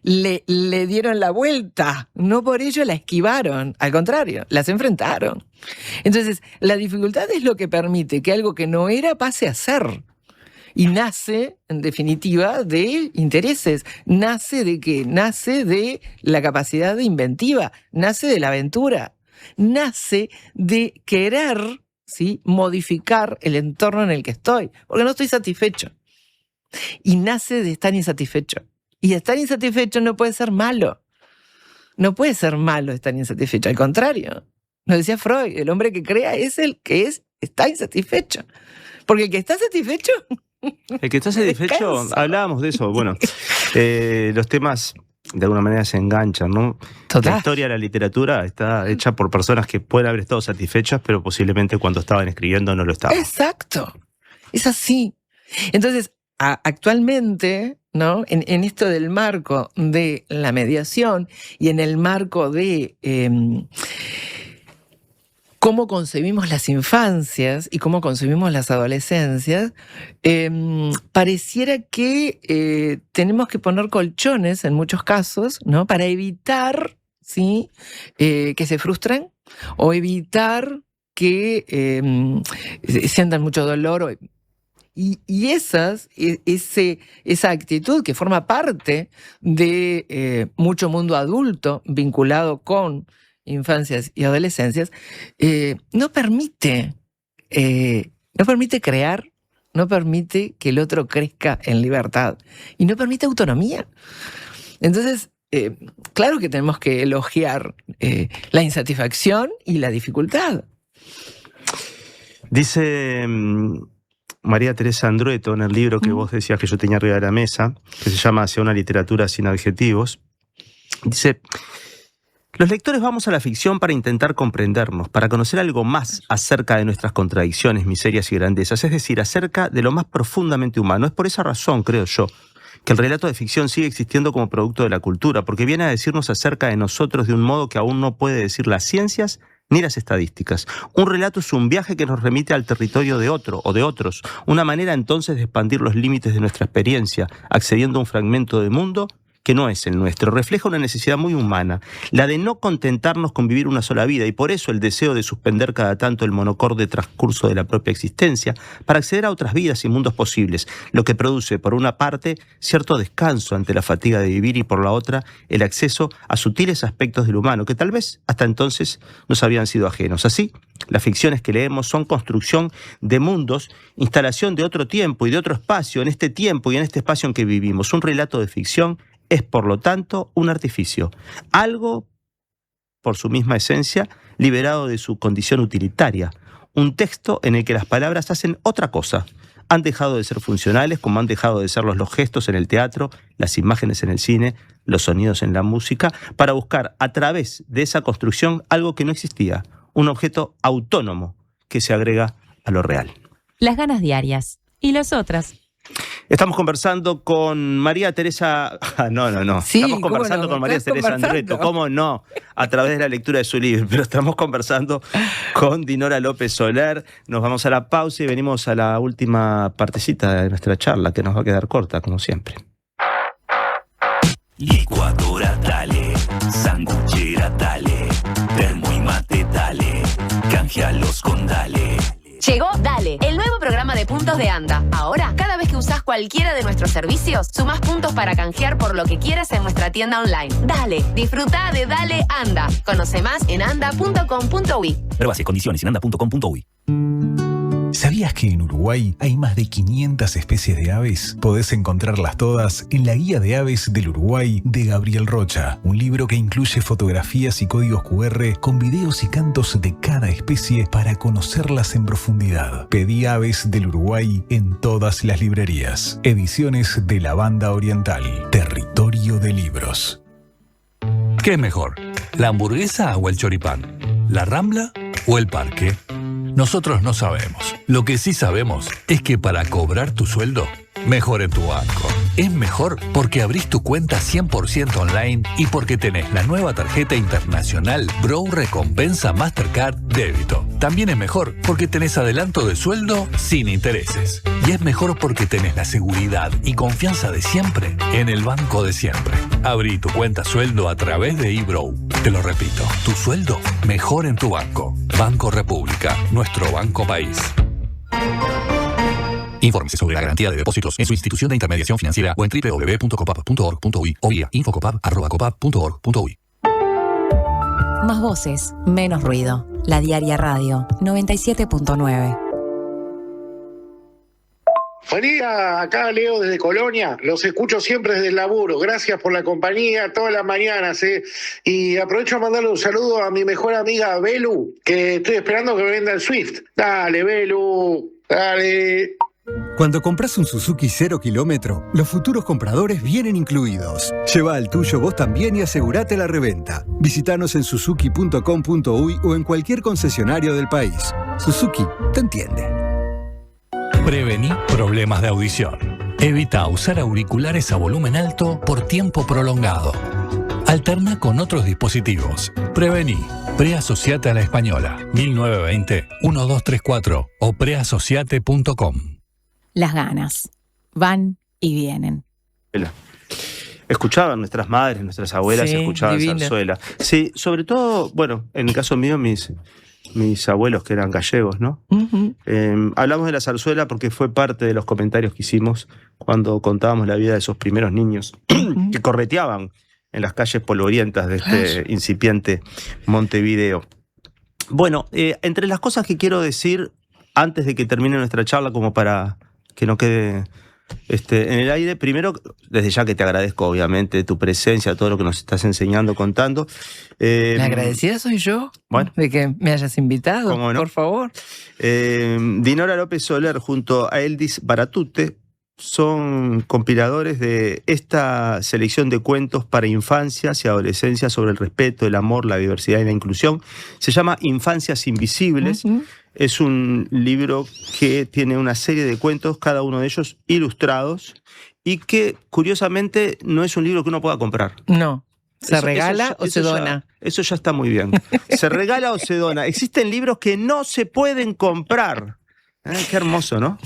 S3: Le dieron la vuelta, no por ello la esquivaron, al contrario, las enfrentaron. Entonces, la dificultad es lo que permite que algo que no era pase a ser. Y nace, en definitiva, de intereses. ¿Nace de qué? Nace de la capacidad de inventiva, nace de la aventura, nace de querer, ¿sí? Modificar el entorno en el que estoy, porque no estoy satisfecho. Y nace de estar insatisfecho. Y estar insatisfecho no puede ser malo. No puede ser malo estar insatisfecho. Al contrario, lo decía Freud, el hombre que crea es el que está insatisfecho. Porque el que está satisfecho...
S4: El que está satisfecho,
S3: descansa.
S4: hablábamos de eso. Bueno, los temas de alguna manera se enganchan, ¿no?
S3: Total.
S4: La historia de la literatura está hecha por personas que pueden haber estado satisfechas, pero posiblemente cuando estaban escribiendo no lo estaban.
S3: Exacto. Es así. Entonces, actualmente, ¿no? En esto del marco de la mediación y en el marco de cómo concebimos las infancias y cómo concebimos las adolescencias, pareciera que tenemos que poner colchones en muchos casos, ¿no? Para evitar, ¿sí? Que se frustren o evitar que sientan mucho dolor. Y esa actitud que forma parte de mucho mundo adulto vinculado con infancias y adolescencias, no permite crear, no permite que el otro crezca en libertad y no permite autonomía. Entonces, claro que tenemos que elogiar la insatisfacción y la dificultad.
S4: Dice María Teresa Andrueto en el libro que vos decías que yo tenía arriba de la mesa, que se llama Hacia una literatura sin adjetivos, dice: los lectores vamos a la ficción para intentar comprendernos, para conocer algo más acerca de nuestras contradicciones, miserias y grandezas, es decir, acerca de lo más profundamente humano. Es por esa razón, creo yo, que el relato de ficción sigue existiendo como producto de la cultura, porque viene a decirnos acerca de nosotros de un modo que aún no puede decir las ciencias ni las estadísticas. Un relato es un viaje que nos remite al territorio de otro o de otros, una manera entonces de expandir los límites de nuestra experiencia, accediendo a un fragmento de mundo
S2: que no es el nuestro. Refleja una necesidad muy humana, la de no contentarnos con vivir una sola vida, y por eso el deseo de suspender cada tanto el monocorde transcurso de la propia existencia para acceder a otras vidas y mundos posibles, lo que produce, por una parte, cierto descanso ante la fatiga de vivir y por la otra, el acceso a sutiles aspectos del humano que tal vez hasta entonces nos habían sido ajenos. Así, las ficciones que leemos son construcción de mundos, instalación de otro tiempo y de otro espacio en este tiempo y en este espacio en que vivimos. Un relato de ficción es, por lo tanto, un artificio. Algo, por su misma esencia, liberado de su condición utilitaria. Un texto en el que las palabras hacen otra cosa. Han dejado de ser funcionales como han dejado de ser los gestos en el teatro, las imágenes en el cine, los sonidos en la música, para buscar a través de esa construcción algo que no existía, un objeto autónomo que se agrega a lo real.
S1: Las ganas diarias. ¿Y las otras?
S2: Estamos conversando con María Teresa... No.
S3: Sí,
S2: estamos conversando con María Teresa Andretto. ¿Cómo no? A través de la lectura de su libro. Pero estamos conversando con Dinora López Soler. Nos vamos a la pausa y venimos a la última partecita de nuestra charla, que nos va a quedar corta, como siempre.
S13: Licuadora dale, sanguchera dale, termo y mate dale, canjealos con dale.
S14: Llegó Dale, el nuevo programa de puntos de Anda. Ahora, cada vez que usás cualquiera de nuestros servicios, sumás puntos para canjear por lo que quieras en nuestra tienda online. Dale, disfruta de Dale Anda. Conoce más en anda.com.uy.
S13: Pruebas y condiciones en anda.com.uy.
S15: ¿Sabías que en Uruguay hay más de 500 especies de aves? Podés encontrarlas todas en la Guía de Aves del Uruguay de Gabriel Rocha, un libro que incluye fotografías y códigos QR con videos y cantos de cada especie para conocerlas en profundidad. Pedí Aves del Uruguay en todas las librerías. Ediciones de la Banda Oriental, territorio de libros.
S16: ¿Qué es mejor? ¿La hamburguesa o el choripán? ¿La Rambla o el parque? Nosotros no sabemos. Lo que sí sabemos es que para cobrar tu sueldo, mejor en tu banco. Es mejor porque abrís tu cuenta 100% online y porque tenés la nueva tarjeta internacional Bro Recompensa Mastercard Débito. También es mejor porque tenés adelanto de sueldo sin intereses. Y es mejor porque tenés la seguridad y confianza de siempre en el banco de siempre. Abrí tu cuenta sueldo a través de eBrow. Te lo repito, tu sueldo mejor en tu banco. Banco República, nuestro banco país. Infórmese sobre la garantía de depósitos en su institución de intermediación financiera o en www.copap.org.uy o vía infocopap@copap.org.uy.
S1: Más voces, menos ruido. La Diaria Radio 97.9.
S17: Buen día, acá Leo desde Colonia, los escucho siempre desde el laburo, gracias por la compañía todas las mañanas, y aprovecho a mandarle un saludo a mi mejor amiga Belu, que estoy esperando que me venda el Swift. Dale, Belu, dale.
S18: Cuando compras un Suzuki 0 kilómetro, los futuros compradores vienen incluidos. Lleva el tuyo vos también y asegurate la reventa. Visítanos en suzuki.com.uy o en cualquier concesionario del país. Suzuki te entiende.
S16: Prevení problemas de audición. Evita usar auriculares a volumen alto por tiempo prolongado. Alterna con otros dispositivos. Prevení. Preasociate a la Española. 1920-1234 o preasociate.com.
S1: Las ganas van y vienen.
S2: Escuchaban nuestras madres, nuestras abuelas,
S3: Sí,
S2: escuchaban
S3: divina.
S2: zarzuela. Sí, sobre todo, bueno, en el caso mío, mis abuelos que eran gallegos, ¿no?
S3: Uh-huh.
S2: Hablamos de la zarzuela porque fue parte de los comentarios que hicimos cuando contábamos la vida de esos primeros niños que correteaban en las calles polvorientas de este incipiente Montevideo. Bueno, entre las cosas que quiero decir antes de que termine nuestra charla, como para que no quede en el aire, primero, desde ya que te agradezco obviamente tu presencia, todo lo que nos estás enseñando, contando.
S3: La agradecida soy yo,
S2: bueno,
S3: de que me hayas invitado,
S2: ¿cómo no?
S3: por favor.
S2: Dinora López Soler junto a Eldis Baratute son compiladores de esta selección de cuentos para infancias y adolescencias sobre el respeto, el amor, la diversidad y la inclusión. Se llama Infancias Invisibles. Uh-huh. Es un libro que tiene una serie de cuentos, cada uno de ellos ilustrados, y que, curiosamente, no es un libro que uno pueda comprar.
S3: No. ¿Se regala o se dona?
S2: Eso ya está muy bien. ¿Se regala o se dona? Existen libros que no se pueden comprar.
S4: Qué hermoso, ¿no?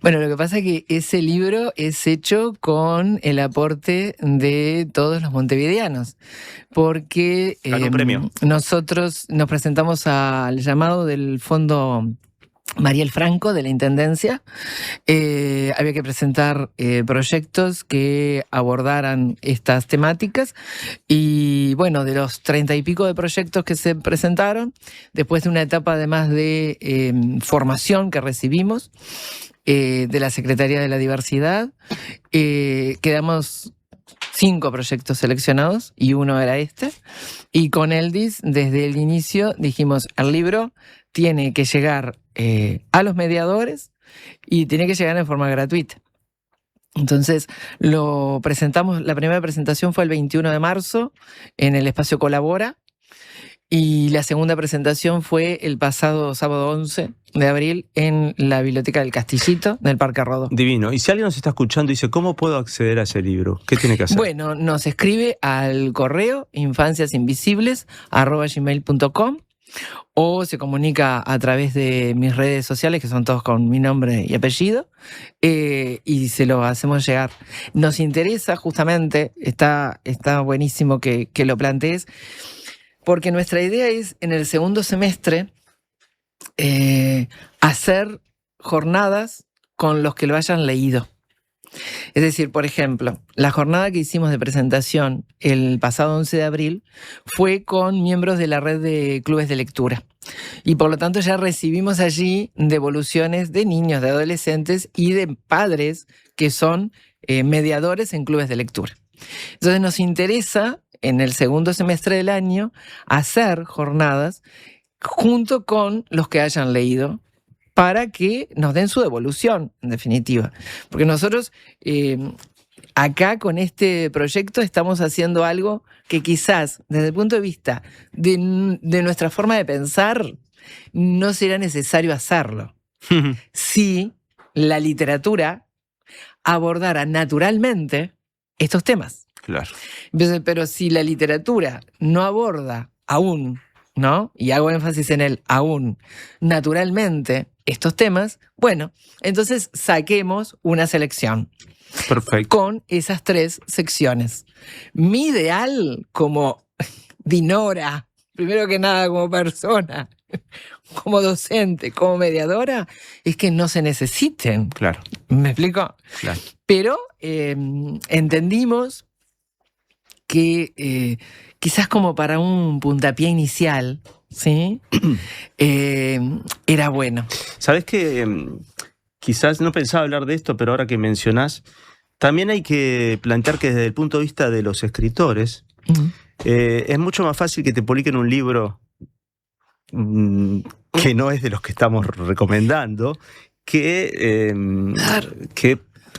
S3: Bueno, lo que pasa es que ese libro es hecho con el aporte de todos los montevideanos, porque
S4: Ganó un premio.
S3: nosotros nos presentamos al llamado del Fondo Mariel Franco de la Intendencia. Había que presentar proyectos que abordaran estas temáticas y bueno, de los 30 y pico de proyectos que se presentaron, después de una etapa además de formación que recibimos de la Secretaría de la Diversidad, quedamos 5 proyectos seleccionados y uno era este, y con Eldis desde el inicio dijimos, el libro tiene que llegar a los mediadores y tiene que llegar en forma gratuita. Entonces lo presentamos, la primera presentación fue el 21 de marzo en el espacio Colabora y la segunda presentación fue el pasado sábado 11 de abril en la Biblioteca del Castillito del Parque Rodó.
S4: Divino. Y si alguien nos está escuchando y dice, ¿cómo puedo acceder a ese libro? ¿Qué tiene que hacer?
S3: Bueno, nos escribe al correo infanciasinvisibles@gmail.com o se comunica a través de mis redes sociales, que son todos con mi nombre y apellido, y se lo hacemos llegar. Nos interesa justamente, está buenísimo que lo plantees, porque nuestra idea es en el segundo semestre hacer jornadas con los que lo hayan leído. Es decir, por ejemplo, la jornada que hicimos de presentación el pasado 11 de abril fue con miembros de la red de clubes de lectura. Y por lo tanto ya recibimos allí devoluciones de niños, de adolescentes y de padres que son mediadores en clubes de lectura. Entonces nos interesa en el segundo semestre del año hacer jornadas junto con los que hayan leído, para que nos den su devolución, en definitiva. Porque nosotros acá con este proyecto estamos haciendo algo que quizás desde el punto de vista de nuestra forma de pensar no será necesario hacerlo. Si la literatura abordara naturalmente estos temas.
S4: Claro.
S3: Pero si la literatura no aborda aún, ¿no? Y hago énfasis en el aún, naturalmente, estos temas, bueno, entonces saquemos una selección.
S4: Perfecto.
S3: Con esas 3 secciones. Mi ideal como Dinora, primero que nada como persona, como docente, como mediadora, es que no se necesiten.
S4: Claro.
S3: ¿Me explico?
S4: Claro.
S3: Pero entendimos que quizás como para un puntapié inicial, ¿sí? Era bueno.
S4: ¿Sabés que quizás no pensaba hablar de esto, pero ahora que mencionás, también hay que plantear que desde el punto de vista de los escritores, es mucho más fácil que te publiquen un libro que no es de los que estamos recomendando, que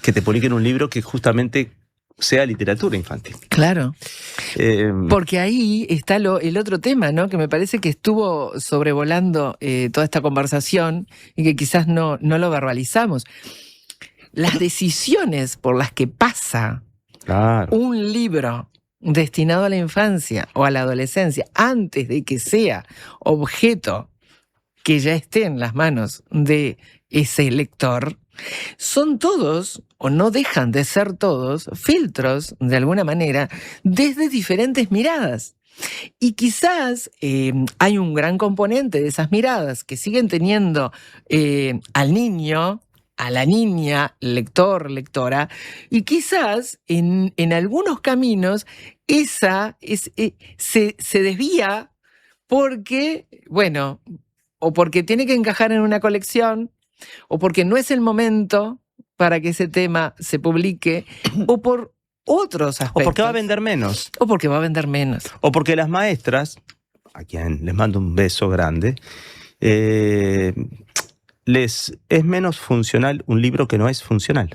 S4: te publiquen un libro que justamente sea literatura infantil.
S3: Claro. Porque ahí está el otro tema, ¿no? Que me parece que estuvo sobrevolando toda esta conversación y que quizás no lo verbalizamos. Las decisiones por las que pasa un libro destinado a la infancia o a la adolescencia antes de que sea objeto que ya esté en las manos de ese lector, son todos, o no dejan de ser todos, filtros, de alguna manera, desde diferentes miradas. Y quizás hay un gran componente de esas miradas que siguen teniendo al niño, a la niña, lector, lectora, y quizás en algunos caminos se desvía porque, bueno, o porque tiene que encajar en una colección, o porque no es el momento para que ese tema se publique, o por otros aspectos.
S4: O porque va a vender menos.
S3: O porque va a vender menos.
S4: O porque las maestras, a quien les mando un beso grande, les es menos funcional un libro que no es funcional.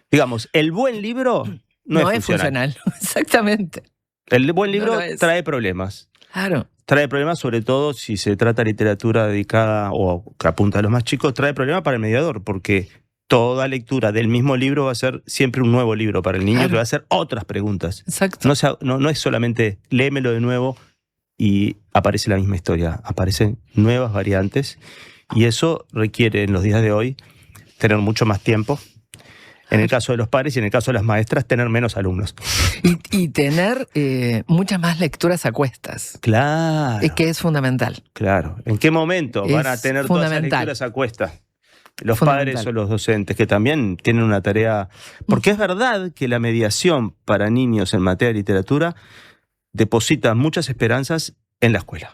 S4: Digamos, el buen libro no es funcional.
S3: Exactamente.
S4: El buen libro trae problemas.
S3: Claro.
S4: Trae problemas, sobre todo si se trata de literatura dedicada o que apunta a los más chicos, trae problemas para el mediador, porque toda lectura del mismo libro va a ser siempre un nuevo libro para el niño, que va a hacer otras preguntas.
S3: Exacto.
S4: No es solamente léemelo de nuevo y aparece la misma historia, aparecen nuevas variantes Y eso requiere en los días de hoy tener mucho más tiempo. En el caso de los padres y en el caso de las maestras, tener menos alumnos.
S3: Y tener muchas más lecturas a cuestas.
S4: Claro.
S3: Es que es fundamental.
S4: Claro. ¿En qué momento van a tener todas esas lecturas a cuestas? Los padres o los docentes, que también tienen una tarea. Porque es verdad que la mediación para niños en materia de literatura deposita muchas esperanzas en la escuela.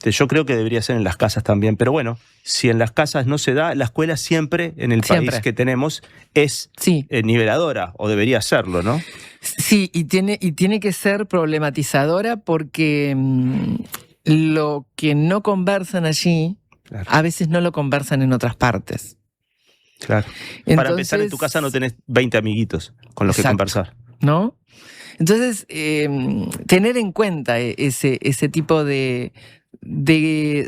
S4: Yo creo que debería ser en las casas también, pero bueno, si en las casas no se da, la escuela siempre, en el país que tenemos, es niveladora, o debería serlo, ¿no?
S3: Sí, y tiene que ser problematizadora porque lo que no conversan allí, a veces no lo conversan en otras partes.
S4: Claro.
S3: Entonces,
S4: para empezar, en tu casa no tenés 20 amiguitos con los que conversar.
S3: ¿No? Entonces, tener en cuenta ese tipo de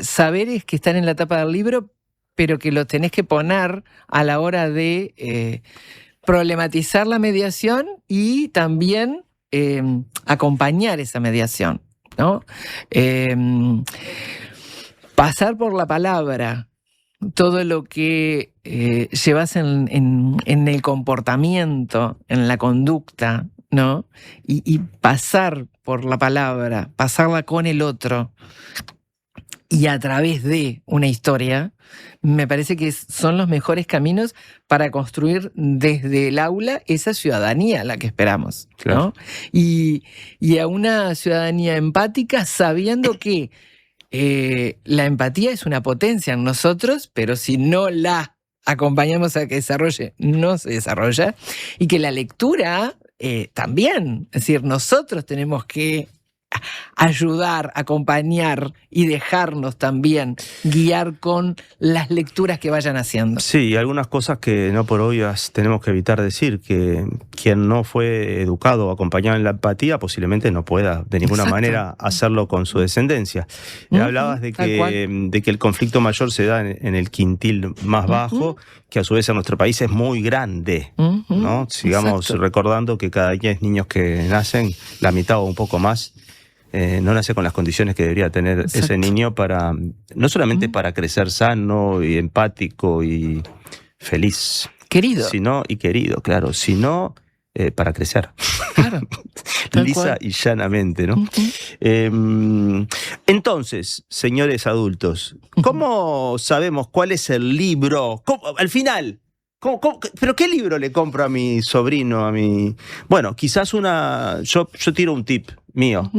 S3: saberes que están en la tapa del libro, pero que los tenés que poner a la hora de problematizar la mediación y también acompañar esa mediación, ¿no? Pasar por la palabra todo lo que llevas en el comportamiento, en la conducta, ¿no? Y pasar por la palabra, pasarla con el otro y a través de una historia, me parece que son los mejores caminos para construir desde el aula esa ciudadanía a la que esperamos, ¿no? Y a una ciudadanía empática, sabiendo que la empatía es una potencia en nosotros, pero si no la acompañamos a que desarrolle, no se desarrolla, y que la lectura también, es decir, nosotros tenemos que ayudar, acompañar y dejarnos también guiar con las lecturas que vayan haciendo.
S4: Sí, y algunas cosas que no por obvias tenemos que evitar decir, que quien no fue educado o acompañado en la empatía posiblemente no pueda de ninguna manera hacerlo con su descendencia. Hablabas de que el conflicto mayor se da en el quintil más bajo, que a su vez en nuestro país es muy grande, ¿no? Sigamos recordando que cada 10 niños que nacen, la mitad o un poco más, no nace con las condiciones que debería tener ese niño para, no solamente para crecer sano y empático y feliz.
S3: Querido.
S4: Querido, claro. Sino para crecer.
S3: Claro.
S4: Lisa y llanamente, ¿no? Entonces, señores adultos, ¿cómo sabemos cuál es el libro? Al final, ¿pero qué libro le compro a mi sobrino, a mi...? Bueno, quizás yo tiro un tip mío.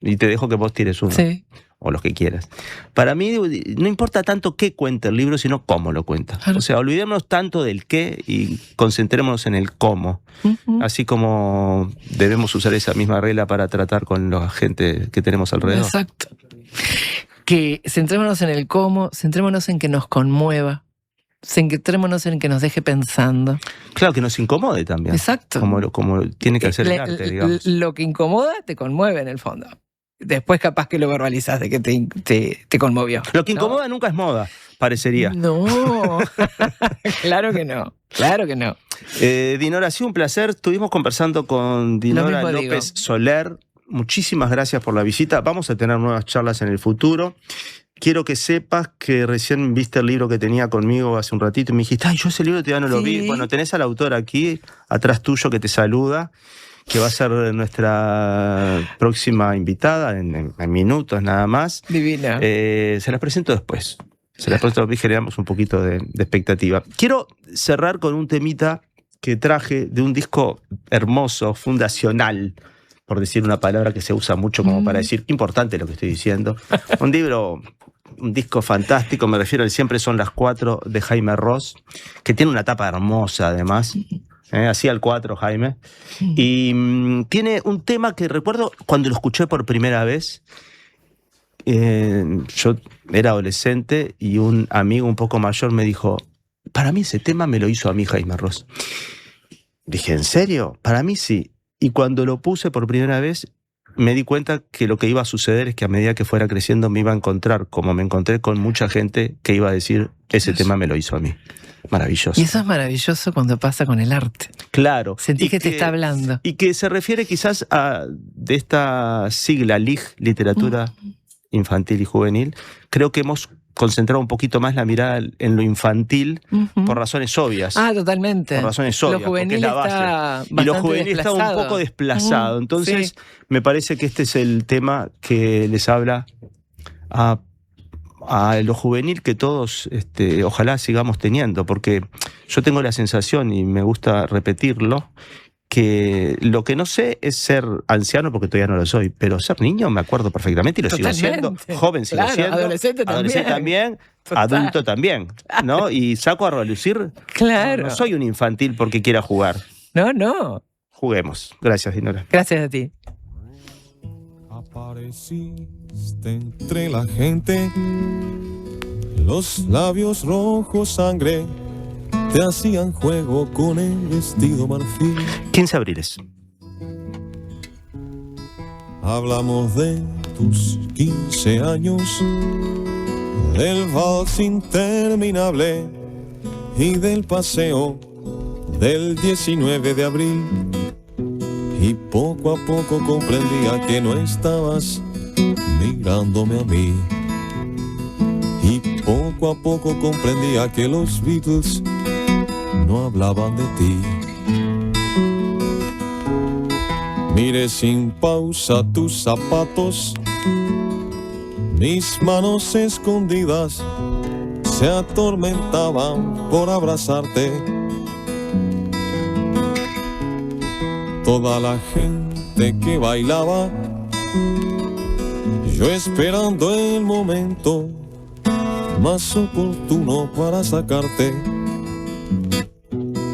S4: Y te dejo que vos tires uno.
S3: Sí.
S4: O los que quieras. Para mí no importa tanto qué cuenta el libro, sino cómo lo cuenta. Claro. O sea, olvidémonos tanto del qué y concentrémonos en el cómo. Así como debemos usar esa misma regla para tratar con la gente que tenemos alrededor.
S3: Exacto. Que centrémonos en el cómo, centrémonos en que nos conmueva, centrémonos en que nos deje pensando.
S4: Claro, que nos incomode también.
S3: Exacto.
S4: Como tiene que hacer el arte, digamos.
S3: Lo que incomoda te conmueve en el fondo. Después capaz que lo verbalizás de que te conmovió.
S4: Lo que incomoda nunca es moda, parecería.
S3: No, claro que no. Claro que no.
S4: Dinora, ha sido un placer. Estuvimos conversando con Dinora López Soler. Muchísimas gracias por la visita. Vamos a tener nuevas charlas en el futuro. Quiero que sepas que recién viste el libro que tenía conmigo hace un ratito y me dijiste, yo ese libro todavía no lo vi. Bueno, tenés al autor aquí, atrás tuyo, que te saluda, que va a ser nuestra próxima invitada en minutos nada más.
S3: Divina.
S4: Se las presento después. Generamos un poquito de expectativa. Quiero cerrar con un temita que traje de un disco hermoso, fundacional, por decir una palabra que se usa mucho como para decir importante lo que estoy diciendo. Un disco fantástico, me refiero al Siempre son las 4 de Jaime Ross, que tiene una tapa hermosa además. Hacía el 4 Jaime. Y tiene un tema que recuerdo cuando lo escuché por primera vez. Yo era adolescente y un amigo un poco mayor me dijo, para mí ese tema me lo hizo a mí Jaime Ross. Dije, ¿en serio? Para mí sí. Y cuando lo puse por primera vez, me di cuenta que lo que iba a suceder es que a medida que fuera creciendo me iba a encontrar, como me encontré con mucha gente que iba a decir, ese tema me lo hizo a mí. Maravilloso.
S3: Y eso es maravilloso cuando pasa con el arte.
S4: Claro.
S3: Sentís que te está hablando.
S4: Y que se refiere quizás de esta sigla LIJ, Literatura Infantil y Juvenil. Creo que hemos concentrado un poquito más la mirada en lo infantil por razones obvias.
S3: Totalmente.
S4: Por razones obvias,
S3: Lo juvenil
S4: porque es la base. Y lo juvenil está un poco desplazado. Entonces, me parece que este es el tema que les habla a lo juvenil que todos ojalá sigamos teniendo, porque yo tengo la sensación, y me gusta repetirlo, que lo que no sé es ser anciano, porque todavía no lo soy, pero ser niño me acuerdo perfectamente y lo sigo siendo, joven sigo siendo, adolescente también, adulto también, ¿no? Y saco a relucir, no soy un infantil porque quiera jugar.
S3: No.
S4: Juguemos. Gracias, Dinora.
S3: Gracias a ti.
S19: Apareciste entre la gente, los labios rojos sangre te hacían juego con el vestido marfil.
S4: 15 abriles.
S19: Hablamos de tus 15 años, del vals interminable y del paseo del 19 de abril. Y poco a poco comprendía que no estabas mirándome a mí. Y poco a poco comprendía que los Beatles no hablaban de ti. Miré sin pausa tus zapatos, mis manos escondidas se atormentaban por abrazarte. Toda la gente que bailaba, yo esperando el momento más oportuno para sacarte.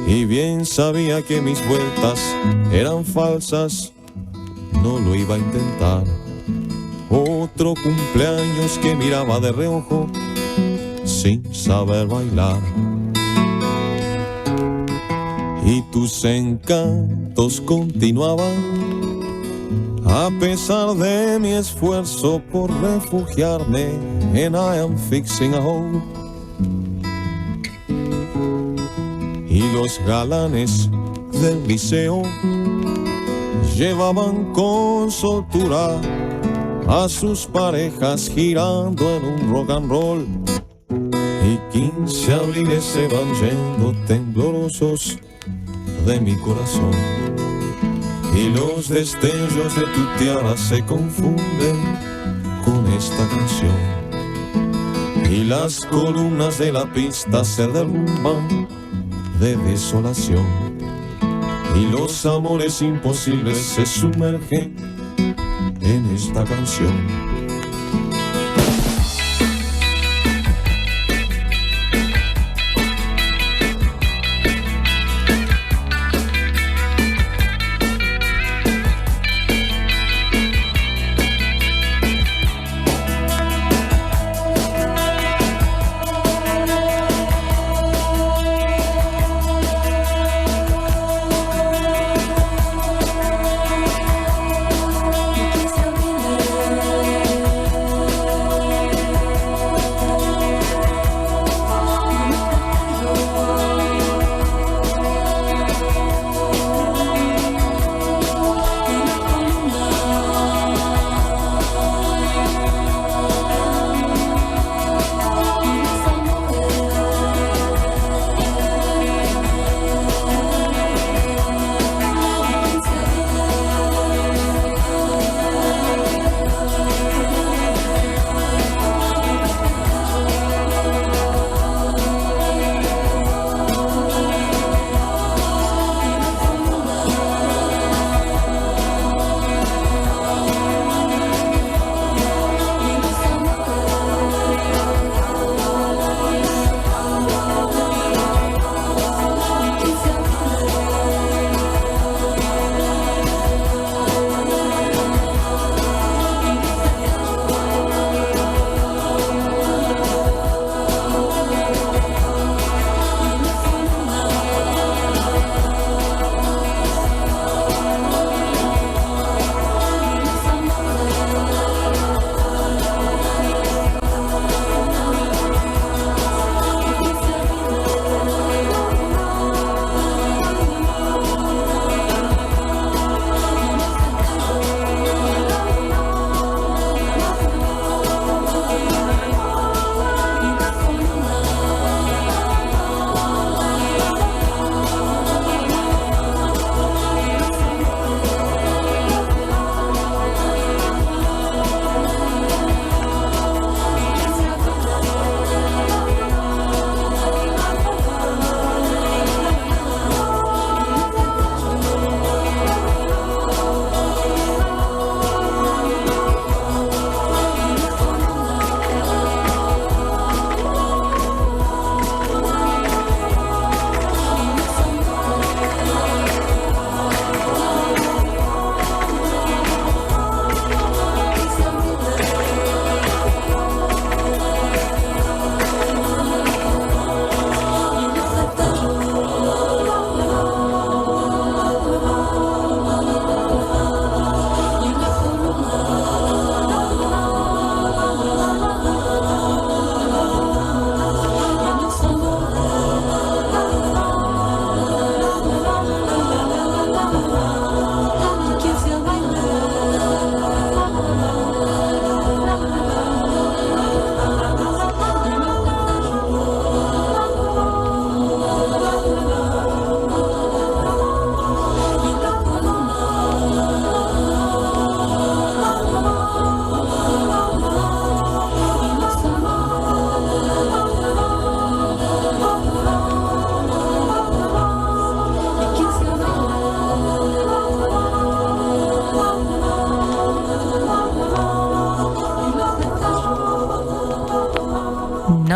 S19: Y bien sabía que mis vueltas eran falsas, no lo iba a intentar. Otro cumpleaños que miraba de reojo sin saber bailar. Y tus encantos continuaban a pesar de mi esfuerzo por refugiarme en I Am Fixing a Hole. Y los galanes del liceo llevaban con soltura a sus parejas girando en un rock and roll. Y 15 abriles se van yendo temblorosos de mi corazón. Y los destellos de tu tiara se confunden con esta canción. Y las columnas de la pista se derrumban de desolación. Y los amores imposibles se sumergen en esta canción.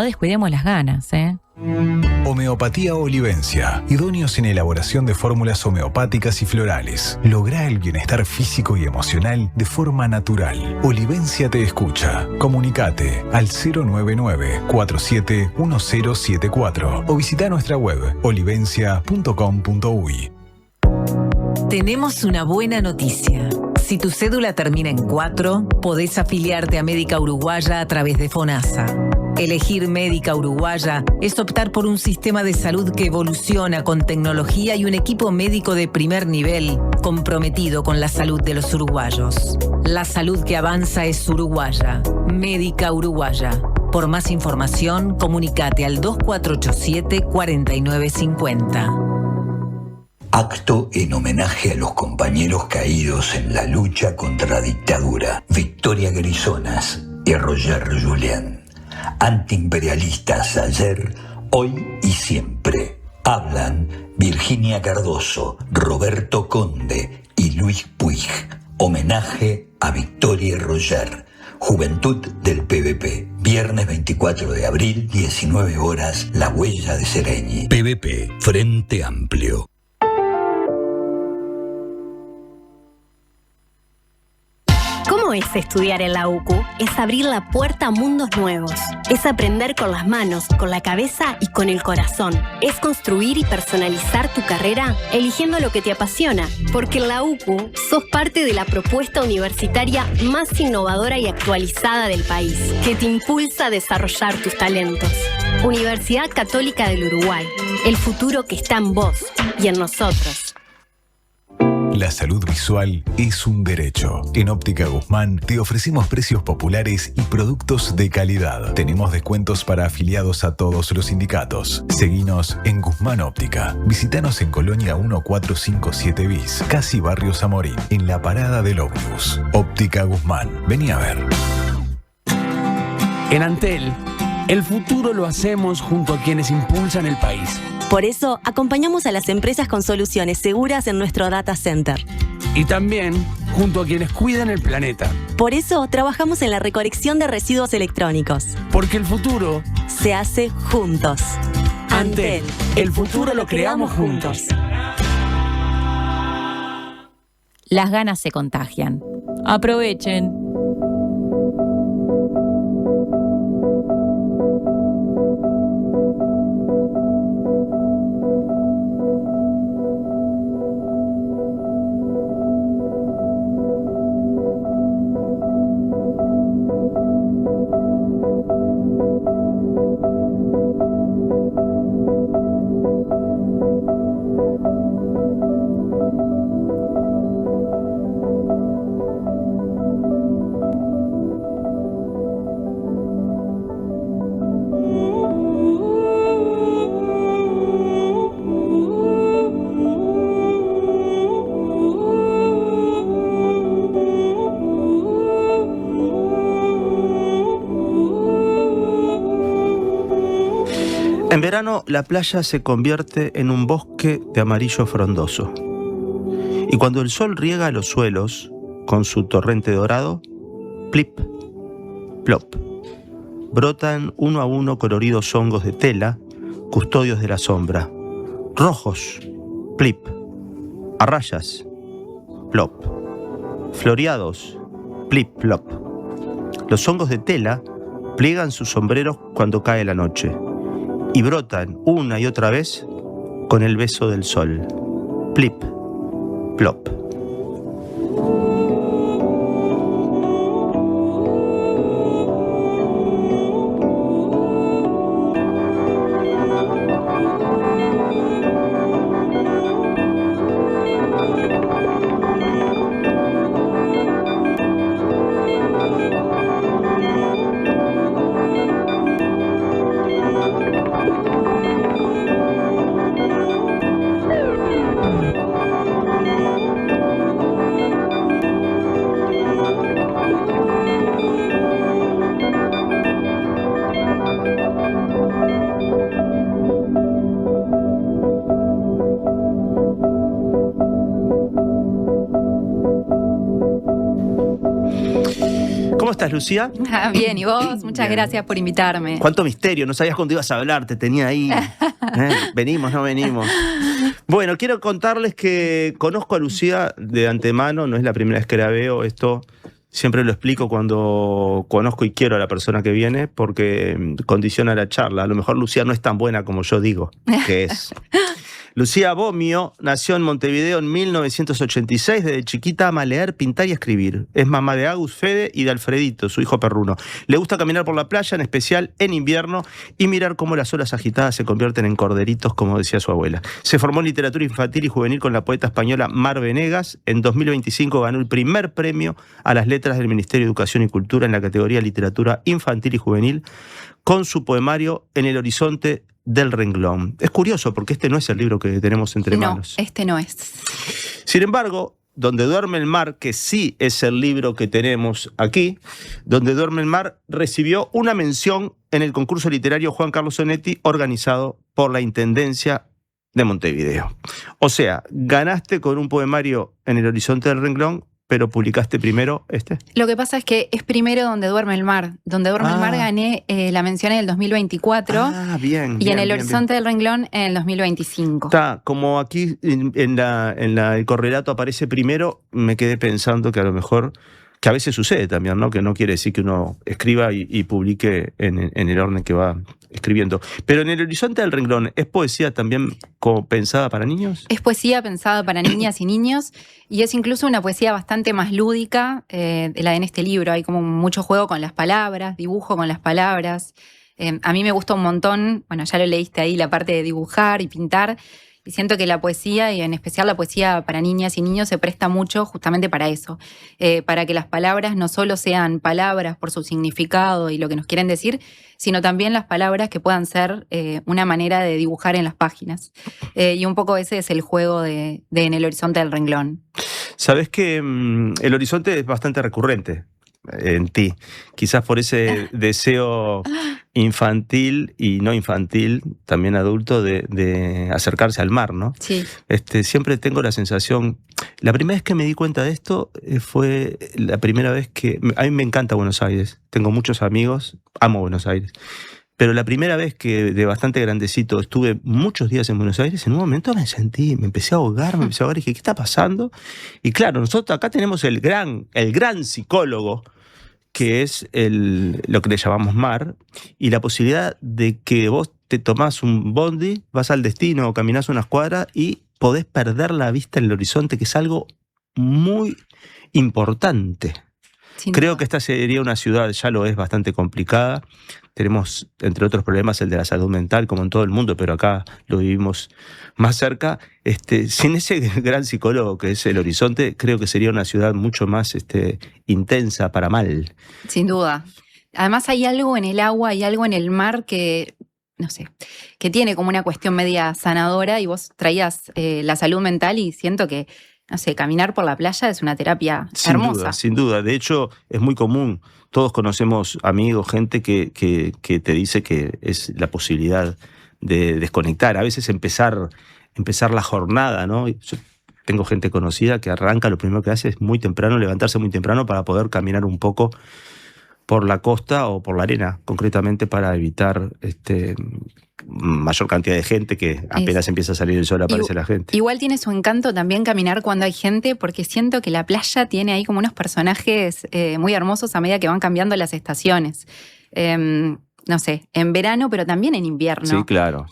S1: descuidemos las ganas, ¿eh?
S15: Homeopatía Olivencia, idóneos en elaboración de fórmulas homeopáticas y florales. Logra el bienestar físico y emocional de forma natural. Olivencia te escucha. Comunicate al 099-471074 o visita nuestra web olivencia.com.uy.
S20: Tenemos una buena noticia. Si tu cédula termina en 4, podés afiliarte a Médica Uruguaya a través de FONASA. Elegir Médica Uruguaya es optar por un sistema de salud que evoluciona con tecnología y un equipo médico de primer nivel comprometido con la salud de los uruguayos. La salud que avanza es uruguaya. Médica Uruguaya. Por más información, comunicate al 2487-4950.
S21: Acto en homenaje a los compañeros caídos en la lucha contra la dictadura. Victoria Grisonas y Roger Julián. Antiimperialistas ayer, hoy y siempre. Hablan Virginia Cardoso, Roberto Conde y Luis Puig. Homenaje a Victoria y Roger. Juventud del PVP. Viernes 24 de abril, 19 horas, La Huella de Sereñi.
S13: PVP, Frente Amplio.
S22: ¿Cómo es estudiar en la UCU? Es abrir la puerta a mundos nuevos. Es aprender con las manos, con la cabeza y con el corazón. Es construir y personalizar tu carrera eligiendo lo que te apasiona. Porque en la UCU sos parte de la propuesta universitaria más innovadora y actualizada del país, que te impulsa a desarrollar tus talentos. Universidad Católica del Uruguay. El futuro que está en vos y en nosotros.
S15: La salud visual es un derecho. En Óptica Guzmán te ofrecemos precios populares y productos de calidad. Tenemos descuentos para afiliados a todos los sindicatos. Seguinos en Guzmán Óptica. Visítanos en Colonia 1457 bis, casi Barrio Zamorín, en la parada del ómnibus. Óptica Guzmán. Vení a ver.
S23: En Antel, el futuro lo hacemos junto a quienes impulsan el país.
S24: Por eso, acompañamos a las empresas con soluciones seguras en nuestro data center.
S23: Y también junto a quienes cuidan el planeta.
S24: Por eso, trabajamos en la recolección de residuos electrónicos.
S23: Porque el futuro
S24: se hace juntos.
S23: Antel, el futuro lo creamos juntos.
S1: Las ganas se contagian. Aprovechen.
S4: En verano, la playa se convierte en un bosque de amarillo frondoso. Y cuando el sol riega los suelos con su torrente dorado, plip, plop, brotan uno a uno coloridos hongos de tela, custodios de la sombra. Rojos, plip, a rayas, plop, floreados, plip, plop. Los hongos de tela pliegan sus sombreros cuando cae la noche y brotan una y otra vez con el beso del sol. Plip, plop.
S2: ¿Cómo estás, Lucía?
S5: Bien, ¿y vos? Muchas gracias por invitarme.
S2: Cuánto misterio, no sabías cuándo ibas a hablar, te tenía ahí. Venimos, no venimos. Bueno, quiero contarles que conozco a Lucía de antemano, no es la primera vez que la veo, esto siempre lo explico cuando conozco y quiero a la persona que viene, porque condiciona la charla. A lo mejor Lucía no es tan buena como yo digo que es. Lucía Bomio nació en Montevideo en 1986. Desde chiquita ama leer, pintar y escribir. Es mamá de Agus, Fede y de Alfredito, su hijo perruno. Le gusta caminar por la playa, en especial en invierno, y mirar cómo las olas agitadas se convierten en corderitos, como decía su abuela. Se formó en literatura infantil y juvenil con la poeta española Mar Venegas. En 2025 ganó el primer premio a las letras del Ministerio de Educación y Cultura en la categoría Literatura Infantil y Juvenil con su poemario En el horizonte del renglón. Es curioso porque este no es el libro que tenemos entre manos.
S5: No, este no es.
S2: Sin embargo, Donde duerme el mar, que sí es el libro que tenemos aquí, Donde duerme el mar recibió una mención en el concurso literario Juan Carlos Onetti organizado por la Intendencia de Montevideo. O sea, ganaste con un poemario En el horizonte del renglón, pero publicaste primero este.
S5: Lo que pasa es que es primero Donde duerme el mar. Donde duerme el mar gané la mención en el 2024.
S2: Bien.
S5: Y en el horizonte del renglón en el 2025.
S2: Está, como aquí en el correlato aparece primero, me quedé pensando que a lo mejor, que a veces sucede también, ¿no? Que no quiere decir que uno escriba y publique en el orden que va escribiendo. Pero En el horizonte del renglón, ¿es poesía también pensada para niños?
S5: Es poesía pensada para niñas y niños, y es incluso una poesía bastante más lúdica de la de en este libro. Hay como mucho juego con las palabras, dibujo con las palabras. A mí me gusta un montón, bueno, ya lo leíste ahí, la parte de dibujar y pintar, y siento que la poesía, y en especial la poesía para niñas y niños, se presta mucho justamente para eso, para que las palabras no solo sean palabras por su significado y lo que nos quieren decir, sino también las palabras que puedan ser una manera de dibujar en las páginas. Y un poco ese es el juego de En el horizonte del renglón.
S2: Sabés que el horizonte es bastante recurrente en ti, quizás por ese deseo infantil y no infantil, también adulto, de acercarse al mar, ¿no?
S5: Sí.
S2: Siempre tengo la sensación, la primera vez que me di cuenta de esto fue la primera vez que, a mí me encanta Buenos Aires, tengo muchos amigos, amo Buenos Aires, pero la primera vez que de bastante grandecito estuve muchos días en Buenos Aires, en un momento me empecé a ahogar, y dije, ¿qué está pasando? Y claro, nosotros acá tenemos el gran psicólogo, que es lo que le llamamos mar, y la posibilidad de que vos te tomás un bondi, vas al destino o caminás unas cuadras y podés perder la vista en el horizonte, que es algo muy importante. Creo que esta sería una ciudad, ya lo es, bastante complicada. Tenemos, entre otros problemas, el de la salud mental, como en todo el mundo, pero acá lo vivimos más cerca. Sin ese gran psicólogo que es el horizonte, creo que sería una ciudad mucho más intensa para mal.
S5: Sin duda. Además hay algo en el agua, hay algo en el mar que, no sé, que tiene como una cuestión media sanadora, y vos traías la salud mental, y siento que, no sé, caminar por la playa es una terapia hermosa.
S2: Sin duda. De hecho, es muy común. Todos conocemos amigos, gente que te dice que es la posibilidad de desconectar. A veces empezar la jornada, ¿no? Yo tengo gente conocida que arranca, lo primero que hace es muy temprano, levantarse muy temprano para poder caminar un poco por la costa o por la arena, concretamente para evitar mayor cantidad de gente, que apenas empieza a salir el sol aparece la gente.
S5: Igual tiene su encanto también caminar cuando hay gente, porque siento que la playa tiene ahí como unos personajes muy hermosos a medida que van cambiando las estaciones. No sé, en verano, pero también en invierno.
S2: Sí, claro.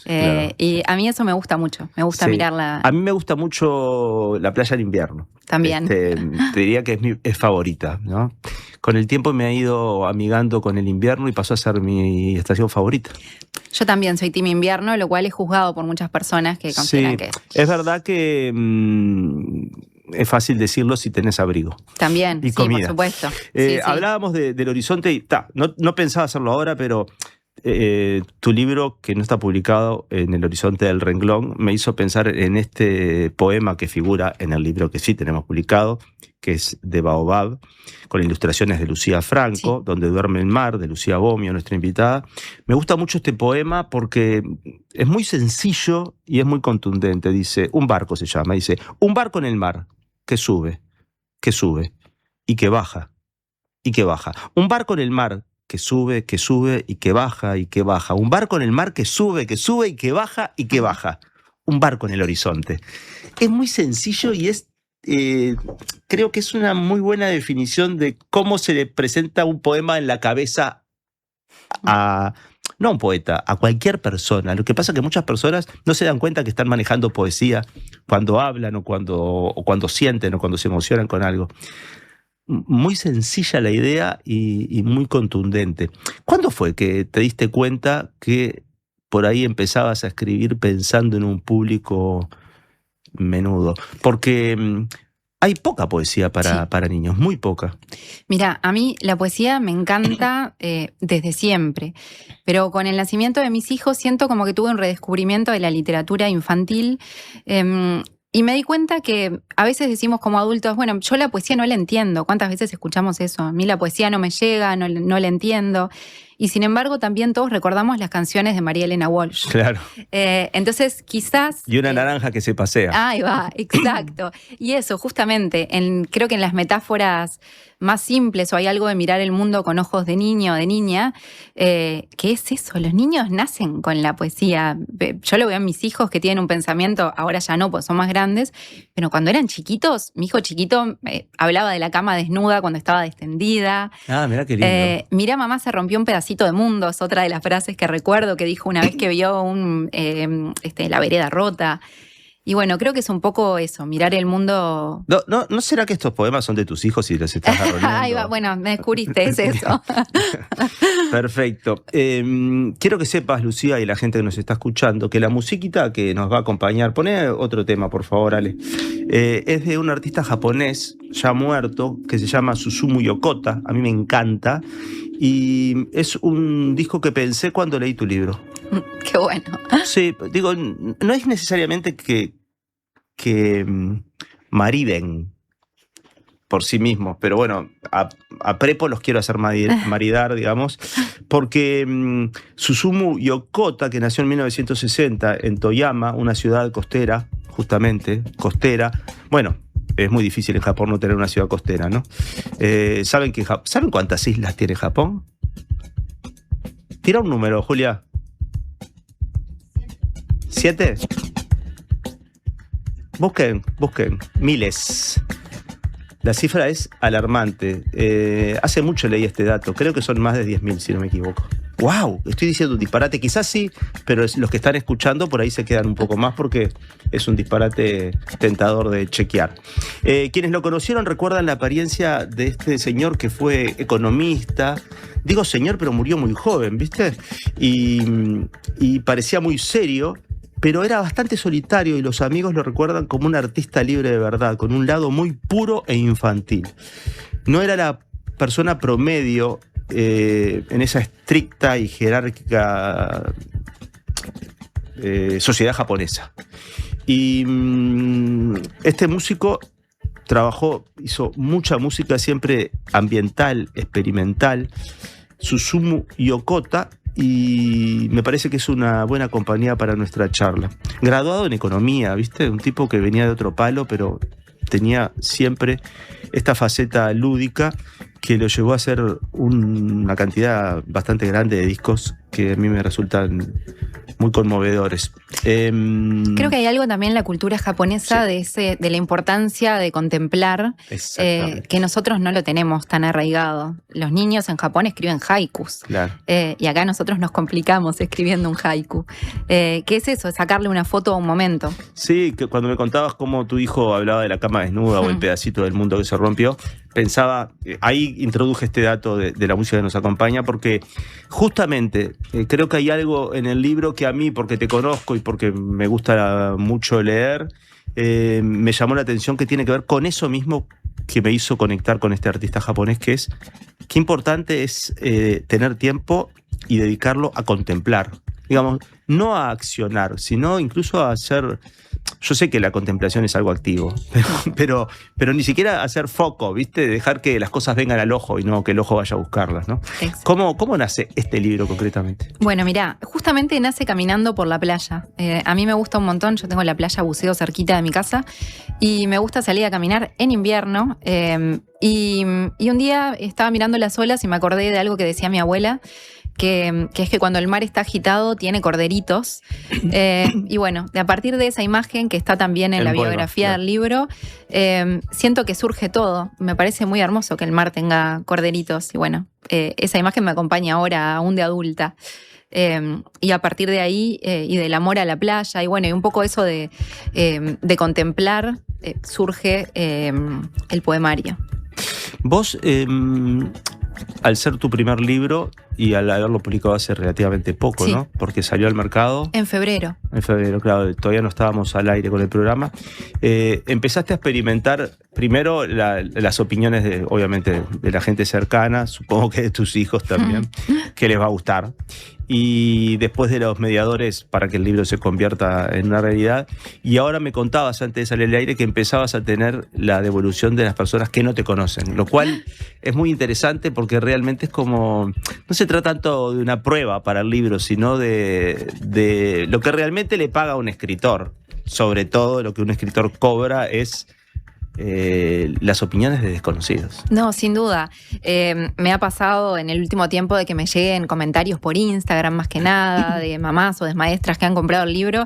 S5: Y a mí eso me gusta mucho, me gusta mirarla.
S2: A mí me gusta mucho la playa en invierno.
S5: También.
S2: Te diría que es favorita, ¿no? Con el tiempo me ha ido amigando con el invierno y pasó a ser mi estación favorita.
S5: Yo también soy team invierno, lo cual es juzgado por muchas personas que consideran que...
S2: Es verdad que es fácil decirlo si tenés abrigo.
S5: También,
S2: y
S5: sí,
S2: comida.
S5: por supuesto.
S2: Hablábamos del horizonte y no pensaba hacerlo ahora, pero tu libro, que no está publicado, En el horizonte del renglón, me hizo pensar en este poema que figura en el libro que sí tenemos publicado, que es de Baobab, con ilustraciones de Lucía Franco, Donde duerme el mar, de Lucía Bomio, nuestra invitada. Me gusta mucho este poema porque es muy sencillo y es muy contundente. Dice, un barco se llama, dice, un barco en el mar, que sube, y que baja, y que baja. Un barco en el mar que sube y que baja y que baja. Un barco en el mar que sube y que baja y que baja. Un barco en el horizonte. Es muy sencillo y es, creo que es una muy buena definición de cómo se le presenta un poema en la cabeza a, no a un poeta, a cualquier persona. Lo que pasa es que muchas personas no se dan cuenta que están manejando poesía cuando hablan o cuando sienten o cuando se emocionan con algo. Muy sencilla la idea y muy contundente. ¿Cuándo fue que te diste cuenta que por ahí empezabas a escribir pensando en un público menudo? Porque hay poca poesía para niños, muy poca.
S5: Mira, a mí la poesía me encanta desde siempre, pero con el nacimiento de mis hijos siento como que tuve un redescubrimiento de la literatura infantil. Y me di cuenta que a veces decimos como adultos, bueno, yo la poesía no la entiendo. ¿Cuántas veces escuchamos eso? A mí la poesía no me llega, no la entiendo. Y sin embargo, también todos recordamos las canciones de María Elena Walsh.
S2: Claro.
S5: Entonces, quizás...
S2: Y una naranja que se pasea.
S5: Ahí va, exacto. Y eso, justamente, creo que en las metáforas más simples, o hay algo de mirar el mundo con ojos de niño o de niña, ¿qué es eso? Los niños nacen con la poesía. Yo lo veo en mis hijos que tienen un pensamiento, ahora ya no, pues son más grandes, pero cuando eran chiquitos, mi hijo chiquito hablaba de la cama desnuda cuando estaba extendida.
S2: Ah, mirá qué lindo.
S5: Mira, mamá se rompió un pedacito de mundo, es otra de las frases que recuerdo que dijo una vez que vio la vereda rota. Y bueno, creo que es un poco eso, mirar el mundo...
S2: ¿No será que estos poemas son de tus hijos y los estás arrollando?
S5: Ahí va, bueno, me descubriste, es eso.
S2: Perfecto. Quiero que sepas, Lucía, y la gente que nos está escuchando, que la musiquita que nos va a acompañar, poné otro tema, por favor, Ale, es de un artista japonés ya muerto que se llama Susumu Yokota. A mí me encanta. Y es un disco que pensé cuando leí tu libro.
S5: Qué bueno.
S2: Sí, digo, no es necesariamente que mariden por sí mismos, pero bueno, a Prepo los quiero hacer maridar, digamos, porque Susumu Yokota, que nació en 1960 en Toyama, una ciudad costera, justamente, costera, bueno, es muy difícil en Japón no tener una ciudad costera, ¿no? ¿Saben cuántas islas tiene Japón? Tira un número, Julia. ¿7? Busquen. Miles. La cifra es alarmante. Hace mucho leí este dato. Creo que son más de 10.000, si no me equivoco. ¡Wow! Estoy diciendo un disparate. Quizás sí, pero los que están escuchando por ahí se quedan un poco más porque es un disparate tentador de chequear. Quienes lo conocieron recuerdan la apariencia de este señor que fue economista. Digo señor, pero murió muy joven, ¿viste? Y parecía muy serio, pero era bastante solitario y los amigos lo recuerdan como un artista libre de verdad, con un lado muy puro e infantil. No era la persona promedio en esa estricta y jerárquica sociedad japonesa. Y este músico hizo mucha música siempre ambiental, experimental, Susumu Yokota, y me parece que es una buena compañía para nuestra charla. Graduado en economía, ¿viste? Un tipo que venía de otro palo, pero tenía siempre esta faceta lúdica que lo llevó a hacer una cantidad bastante grande de discos que a mí me resultan muy conmovedores.
S5: Creo que hay algo también en la cultura japonesa de la importancia de contemplar, que nosotros no lo tenemos tan arraigado. Los niños en Japón escriben haikus,
S2: claro.
S5: Y acá nosotros nos complicamos escribiendo un haiku. ¿Qué es eso? Es sacarle una foto a un momento.
S2: Sí, que cuando me contabas cómo tu hijo hablaba de la cama desnuda o el pedacito del mundo que se rompió, pensaba, ahí introduje este dato de la música que nos acompaña, porque justamente creo que hay algo en el libro que a mí, porque te conozco y porque me gusta mucho leer, me llamó la atención, que tiene que ver con eso mismo que me hizo conectar con este artista japonés, que es qué importante es tener tiempo y dedicarlo a contemplar.
S4: digamos, no a accionar, sino incluso a hacer... Yo sé que la contemplación es algo activo, pero ni siquiera hacer foco, ¿viste? Dejar que las cosas vengan al ojo y no que el ojo vaya a buscarlas, ¿no? ¿Cómo nace este libro concretamente?
S5: Bueno, mirá, justamente nace caminando por la playa. A mí me gusta un montón, yo tengo la playa Buceo cerquita de mi casa y me gusta salir a caminar en invierno. Y un día estaba mirando las olas y me acordé de algo que decía mi abuela, que es que cuando el mar está agitado tiene corderitos. Y bueno, a partir de esa imagen que está también en la biografía del libro, siento que surge todo. Me parece muy hermoso que el mar tenga corderitos. Y bueno, esa imagen me acompaña ahora, aún de adulta. Y a partir de ahí, y del amor a la playa, y bueno, y un poco eso de contemplar, surge el poemario.
S4: Vos, al ser tu primer libro y al haberlo publicado hace relativamente poco,
S5: Sí.
S4: ¿no? Porque salió al mercado
S5: En febrero.
S4: en febrero, claro, todavía no estábamos al aire con el programa. Empezaste a experimentar primero las opiniones, obviamente, de la gente cercana, supongo que de tus hijos también, que les va a gustar. Y después de los mediadores para que el libro se convierta en una realidad. Y ahora me contabas antes de salir al aire que empezabas a tener la devolución de las personas que no te conocen, lo cual es muy interesante porque realmente es como, no se trata tanto de una prueba para el libro, sino de lo que realmente le paga a un escritor. Sobre todo lo que un escritor cobra es las opiniones de desconocidos.
S5: No, sin duda. Me ha pasado en el último tiempo de que me lleguen comentarios por Instagram, más que nada, de mamás o de maestras que han comprado el libro.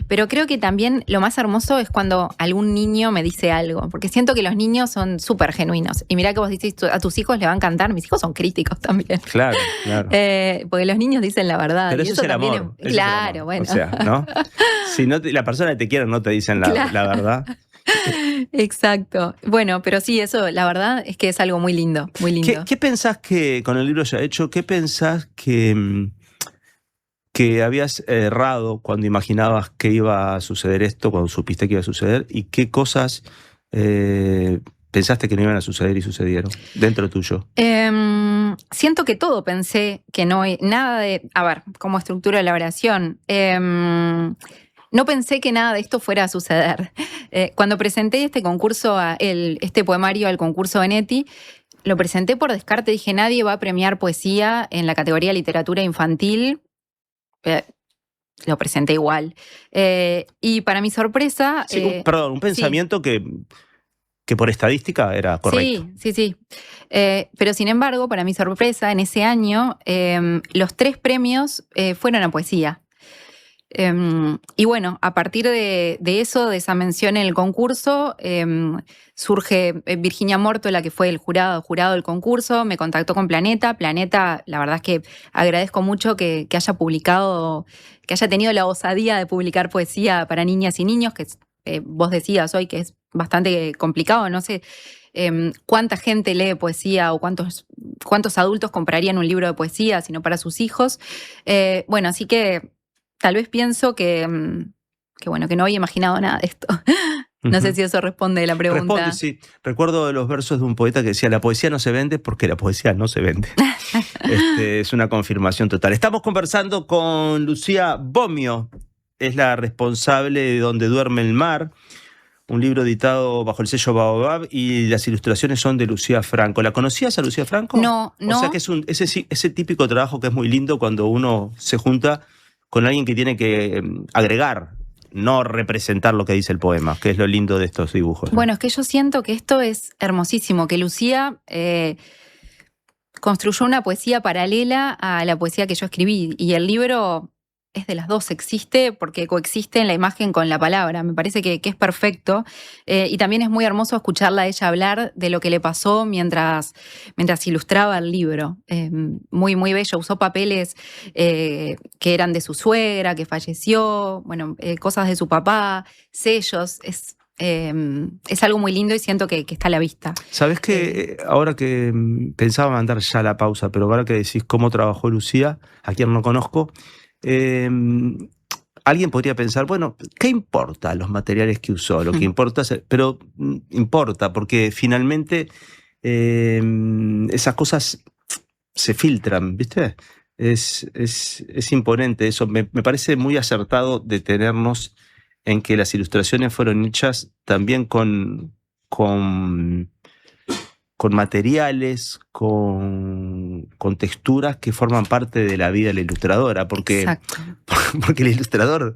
S5: Pero creo que también lo más hermoso es cuando algún niño me dice algo, porque siento que los niños son súper genuinos. Y mirá que vos decís, a tus hijos le va a encantar. Mis hijos son críticos también.
S4: Claro, claro.
S5: Porque los niños dicen la verdad.
S4: Pero
S5: y
S4: eso es el
S5: también
S4: amor.
S5: es- claro,
S4: Eso es el amor.
S5: bueno.
S4: O sea, ¿no? Si no la persona que te quiere no te dicen la,
S5: Claro.
S4: la verdad.
S5: Exacto. Bueno, pero sí, eso, la verdad es que es algo muy lindo, muy lindo.
S4: ¿Qué pensás que, con el libro ya hecho, qué pensás que habías errado cuando imaginabas que iba a suceder esto, cuando supiste que iba a suceder, y qué cosas pensaste que no iban a suceder y sucedieron dentro tuyo?
S5: Siento que todo pensé que no, nada de, a ver, como estructura la oración, no pensé que nada de esto fuera a suceder. Cuando presenté este concurso, este poemario al concurso Benetti, lo presenté por descarte, dije, nadie va a premiar poesía en la categoría literatura infantil. Lo presenté igual. Y para mi sorpresa...
S4: Sí, un pensamiento que por estadística era correcto.
S5: Sí. Pero sin embargo, para mi sorpresa, en ese año, los 3 premios fueron a poesía. Y bueno, a partir de eso, de esa mención en el concurso, surge Virginia Mórtola, que fue el jurado del concurso, me contactó con Planeta. Planeta, la verdad es que agradezco mucho que haya publicado, que haya tenido la osadía de publicar poesía para niñas y niños, que vos decías hoy que es bastante complicado, no sé cuánta gente lee poesía o cuántos adultos comprarían un libro de poesía, sino para sus hijos. Bueno, así que tal vez pienso que no había imaginado nada de esto. No sé si eso responde la pregunta.
S4: Responde, sí. Recuerdo los versos de un poeta que decía, la poesía no se vende porque la poesía no se vende. Es una confirmación total. Estamos conversando con Lucía Bomio, es la responsable de Donde duerme el mar, un libro editado bajo el sello Baobab, y las ilustraciones son de Lucía Franco. ¿La conocías a Lucía Franco?
S5: No.
S4: O sea que es ese típico trabajo que es muy lindo cuando uno se junta con alguien que tiene que agregar, no representar lo que dice el poema, que es lo lindo de estos dibujos, ¿no?
S5: Bueno, es que yo siento que esto es hermosísimo, que Lucía construyó una poesía paralela a la poesía que yo escribí, y el libro es de las dos, existe porque coexiste en la imagen con la palabra. Me parece que es perfecto, y también es muy hermoso escucharla a ella hablar de lo que le pasó mientras ilustraba el libro. Muy, muy bello. Usó papeles que eran de su suegra, que falleció, bueno, cosas de su papá, sellos. Es algo muy lindo y siento que está a la vista.
S4: ¿Sabés que ahora que pensaba mandar ya la pausa, pero ahora que decís cómo trabajó Lucía, a quien no conozco, alguien podría pensar, bueno, ¿qué importa los materiales que usó? Lo que importa pero importa, porque finalmente esas cosas se filtran, ¿viste? Es imponente eso. Me parece muy acertado detenernos en que las ilustraciones fueron hechas también con materiales, con texturas que forman parte de la vida de la ilustradora, porque el ilustrador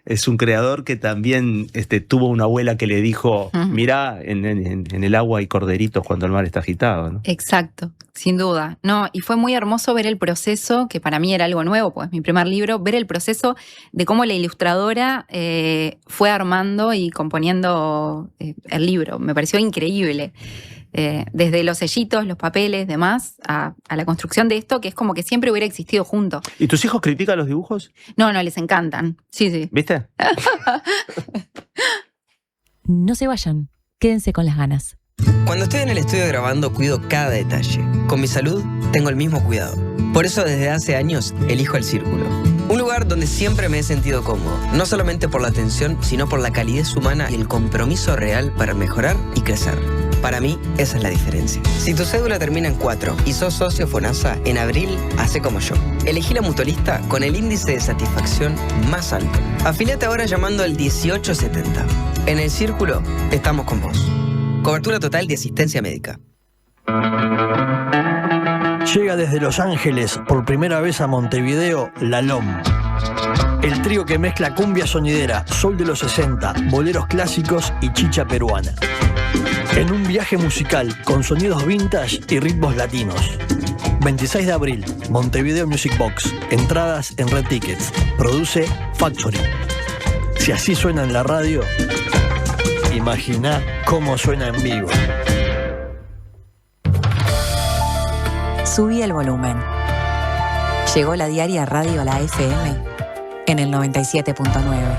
S4: es un creador que también tuvo una abuela que le dijo, mirá, en el agua hay corderitos cuando el mar está agitado, ¿no?
S5: Exacto, sin duda. No, y fue muy hermoso ver el proceso, que para mí era algo nuevo, pues mi primer libro, ver el proceso de cómo la ilustradora fue armando y componiendo el libro. Me pareció increíble. Desde los sellitos, los papeles, demás, a la construcción de esto, que es como que siempre hubiera existido junto.
S4: ¿Y tus hijos critican los dibujos?
S5: No, les encantan. Sí.
S4: ¿Viste?
S1: No se vayan, quédense con las ganas.
S6: Cuando estoy en el estudio grabando, cuido cada detalle. Con mi salud, tengo el mismo cuidado. Por eso, desde hace años, elijo El Círculo. Un lugar donde siempre me he sentido cómodo. No solamente por la atención, sino por la calidez humana y el compromiso real para mejorar y crecer. Para mí, esa es la diferencia. Si tu cédula termina en 4 y sos socio FONASA, en abril, hacé como yo. Elegí la mutualista con el índice de satisfacción más alto. Afíliate ahora llamando al 1870. En El Círculo, estamos con vos. Cobertura total de asistencia médica.
S7: Llega desde Los Ángeles por primera vez a Montevideo La LOM. El trío que mezcla cumbia sonidera, soul de los 60, boleros clásicos y chicha peruana. En un viaje musical con sonidos vintage y ritmos latinos. 26 de abril, Montevideo Music Box. Entradas en Red Tickets. Produce Factory. Si así suena en la radio, imagina cómo suena en vivo.
S8: Subí el volumen. Llegó la diaria Radio a la FM en el 97.9.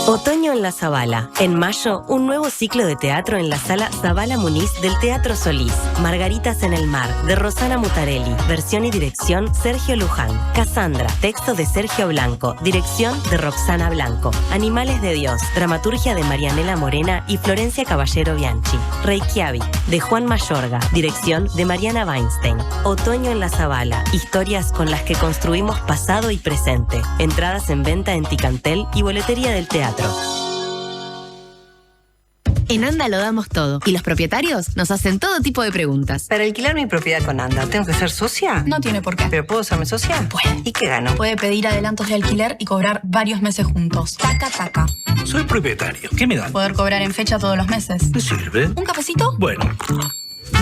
S22: Otoño en la Zabala. En mayo, un nuevo ciclo de teatro en la sala Zabala Muniz del Teatro Solís. Margaritas en el mar, de Rosana Mutarelli. Versión y dirección, Sergio Luján. Cassandra, texto de Sergio Blanco. Dirección de Roxana Blanco. Animales de Dios, dramaturgia de Marianela Morena y Florencia Caballero Bianchi. Reykjavik, de Juan Mayorga. Dirección de Mariana Weinstein. Otoño en la Zabala. Historias con las que construimos pasado y presente. Entradas en venta en Ticantel y boletería del teatro.
S14: En Anda lo damos todo y los propietarios nos hacen todo tipo de preguntas.
S10: Para alquilar mi propiedad con Anda, ¿tengo que ser socia?
S9: No tiene por qué.
S10: ¿Pero puedo serme socia?
S9: Puede.
S10: ¿Y qué gano?
S9: Puede pedir adelantos de alquiler y cobrar varios meses juntos. Taca, taca.
S13: Soy propietario. ¿Qué me dan?
S9: Poder cobrar en fecha todos los meses.
S13: ¿Me sirve?
S9: ¿Un cafecito?
S13: Bueno.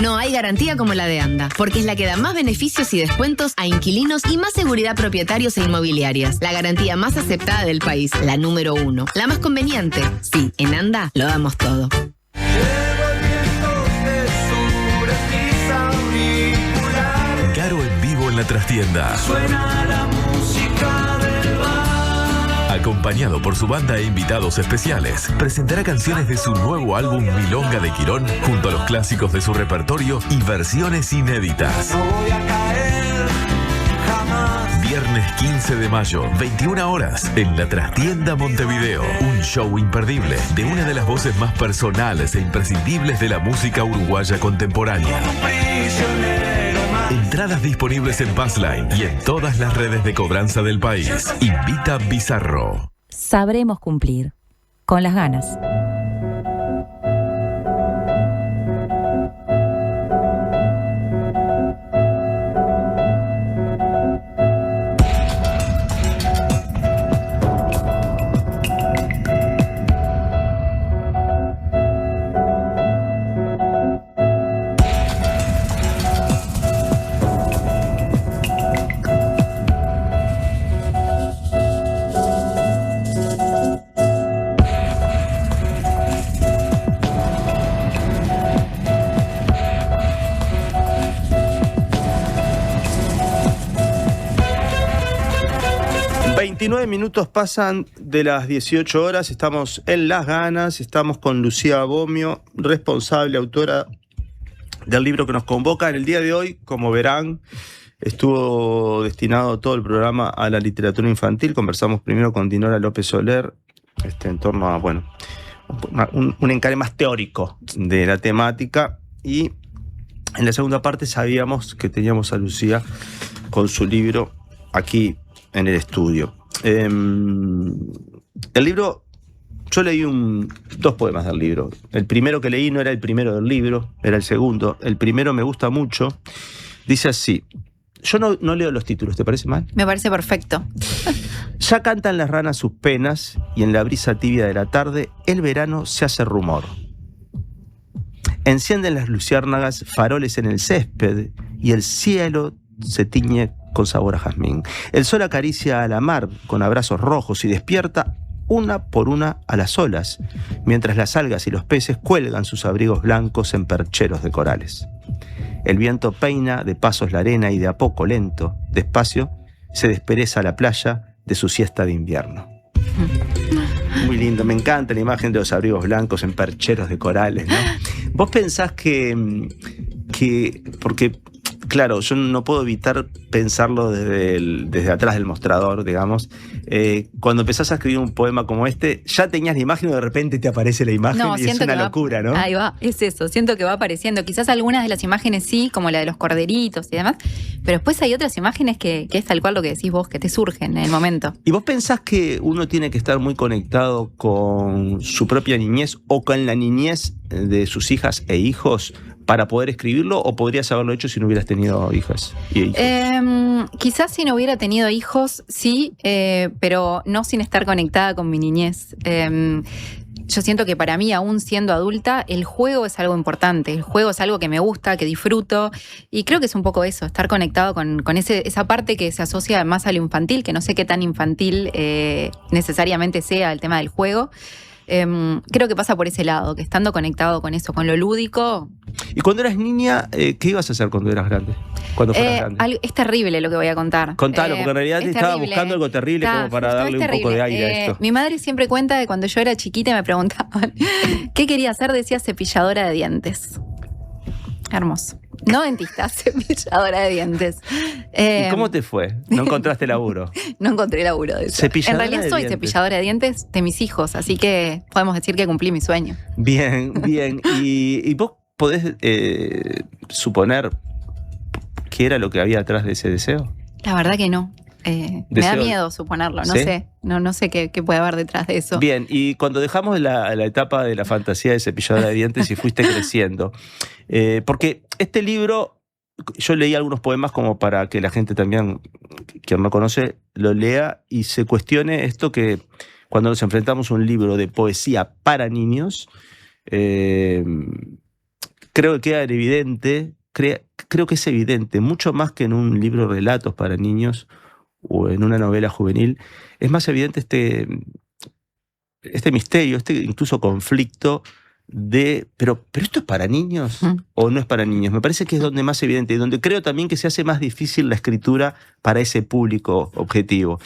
S14: No hay garantía como la de Anda, porque es la que da más beneficios y descuentos a inquilinos y más seguridad a propietarios e inmobiliarias. La garantía más aceptada del país, la número 1. La más conveniente. Sí, en Anda lo damos todo.
S11: Caro en vivo en la trastienda.
S13: Suena la música del bar.
S11: Acompañado por su banda e invitados especiales, presentará canciones de su nuevo álbum Milonga de Quirón, junto a los clásicos de su repertorio y versiones inéditas.
S13: No voy a caer jamás.
S11: Viernes 15 de mayo, 21 horas, en la Trastienda Montevideo. Un show imperdible de una de las voces más personales e imprescindibles de la música uruguaya contemporánea. Entradas disponibles en Passline y en todas las redes de cobranza del país. Invita Bizarro.
S1: Sabremos cumplir. Con las ganas.
S4: Minutos pasan de las 18 horas, estamos en Las Ganas, estamos con Lucía Bomio, responsable, autora del libro que nos convoca. En el día de hoy, como verán, estuvo destinado todo el programa a la literatura infantil. Conversamos primero con Dinora López Soler en torno a, bueno, un encare más teórico de la temática, y En la segunda parte sabíamos que teníamos a Lucía con su libro aquí en el estudio. El libro, yo leí dos poemas del libro. El primero que leí no era el primero del libro, era el segundo. El primero me gusta mucho. Dice así. Yo no leo los títulos, ¿te parece mal?
S5: Me parece perfecto.
S4: Ya cantan las ranas sus penas y en la brisa tibia de la tarde el verano se hace rumor. Encienden las luciérnagas faroles en el césped y el cielo se tiñe con sabor a jazmín. El sol acaricia a la mar con abrazos rojos y despierta una por una a las olas, mientras las algas y los peces cuelgan sus abrigos blancos en percheros de corales. El viento peina de pasos la arena y de a poco, lento, despacio, se despereza la playa de su siesta de invierno. Muy lindo, me encanta la imagen de los abrigos blancos en percheros de corales, ¿no? Vos pensás que porque, claro, yo no puedo evitar pensarlo desde atrás del mostrador, digamos. Cuando empezás a escribir un poema como este, ya tenías la imagen o de repente te aparece la imagen y es una locura, ¿no?
S5: Ahí va, es eso, siento que va apareciendo. Quizás algunas de las imágenes sí, como la de los corderitos y demás, pero después hay otras imágenes que es tal cual lo que decís vos, que te surgen en el momento.
S4: ¿Y vos pensás que uno tiene que estar muy conectado con su propia niñez o con la niñez de sus hijas e hijos para poder escribirlo, o podrías haberlo hecho si no hubieras tenido hijas y hijos?
S5: Quizás si no hubiera tenido hijos, sí, pero no sin estar conectada con mi niñez. Yo siento que para mí, aún siendo adulta, el juego es algo importante. El juego es algo que me gusta, que disfruto. Y creo que es un poco eso, estar conectado con esa parte que se asocia más a lo infantil, que no sé qué tan infantil necesariamente sea el tema del juego. Creo que pasa por ese lado, que estando conectado con eso, con lo lúdico.
S4: ¿Y cuando eras niña, qué ibas a hacer cuando eras grande? Cuando fueras grande.
S5: Es terrible lo que voy a contar.
S4: Contalo, porque en realidad te estaba buscando algo terrible como para darle un poco de aire a esto.
S5: Mi madre siempre cuenta que cuando yo era chiquita y me preguntaban qué quería hacer, decía cepilladora de dientes. Hermoso. No dentista, cepilladora de dientes.
S4: ¿Y cómo te fue? ¿No encontraste laburo?
S5: No encontré laburo de eso. En realidad soy cepilladora de dientes de mis hijos, así que podemos decir que cumplí mi sueño.
S4: Bien, bien. ¿Y vos podés suponer qué era lo que había atrás de ese deseo?
S5: La verdad que no. Me da miedo suponerlo, no sé. No sé qué puede haber detrás de eso.
S4: Bien, y cuando dejamos la etapa de la fantasía de cepilladora de dientes y fuiste creciendo, porque este libro, yo leí algunos poemas como para que la gente también, quien no conoce, lo lea y se cuestione esto que cuando nos enfrentamos a un libro de poesía para niños, creo que queda evidente, creo que es evidente, mucho más que en un libro de relatos para niños o en una novela juvenil, es más evidente este misterio, incluso conflicto de, pero ¿esto es para niños o no es para niños? Me parece que es donde más evidente y donde creo también que se hace más difícil la escritura para ese público objetivo.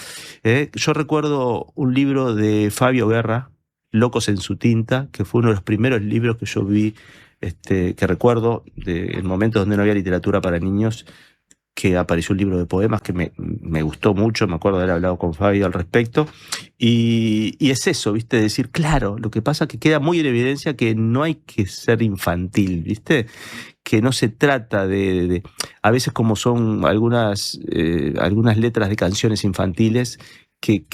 S4: Yo recuerdo un libro de Fabio Guerra, Locos en su tinta, que fue uno de los primeros libros que yo vi, que recuerdo en momentos donde no había literatura para niños, que apareció un libro de poemas que me gustó mucho, me acuerdo de haber hablado con Fabio al respecto, y es eso, ¿viste? Decir, claro, lo que pasa es que queda muy en evidencia que no hay que ser infantil, ¿viste? Que no se trata de a veces como son algunas letras de canciones infantiles que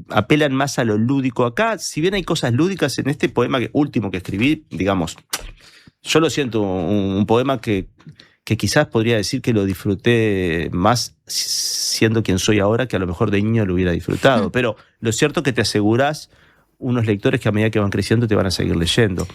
S4: apelan más a lo lúdico. Acá, si bien hay cosas lúdicas en este poema último que escribí, digamos, yo lo siento, un poema que quizás podría decir que lo disfruté más siendo quien soy ahora que a lo mejor de niño lo hubiera disfrutado. Pero lo cierto es que te asegurás unos lectores que a medida que van creciendo te van a seguir leyendo,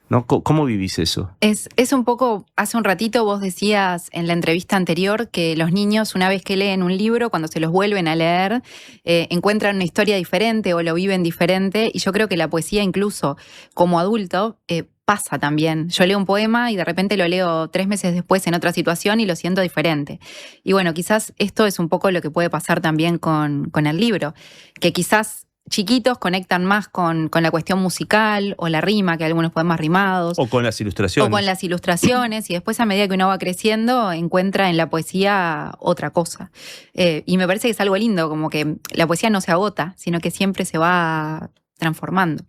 S4: ¿no? ¿Cómo vivís eso?
S5: Es un poco, hace un ratito vos decías en la entrevista anterior que los niños, una vez que leen un libro, cuando se los vuelven a leer, encuentran una historia diferente o lo viven diferente, y yo creo que la poesía incluso como adulto pasa también. Yo leo un poema y de repente lo leo 3 meses después en otra situación y lo siento diferente. Y bueno, quizás esto es un poco lo que puede pasar también con el libro, que quizás chiquitos conectan más con la cuestión musical o la rima, que hay algunos poemas rimados.
S4: O con las ilustraciones.
S5: O con las ilustraciones, y después a medida que uno va creciendo encuentra en la poesía otra cosa. Y me parece que es algo lindo, como que la poesía no se agota, sino que siempre se va transformando.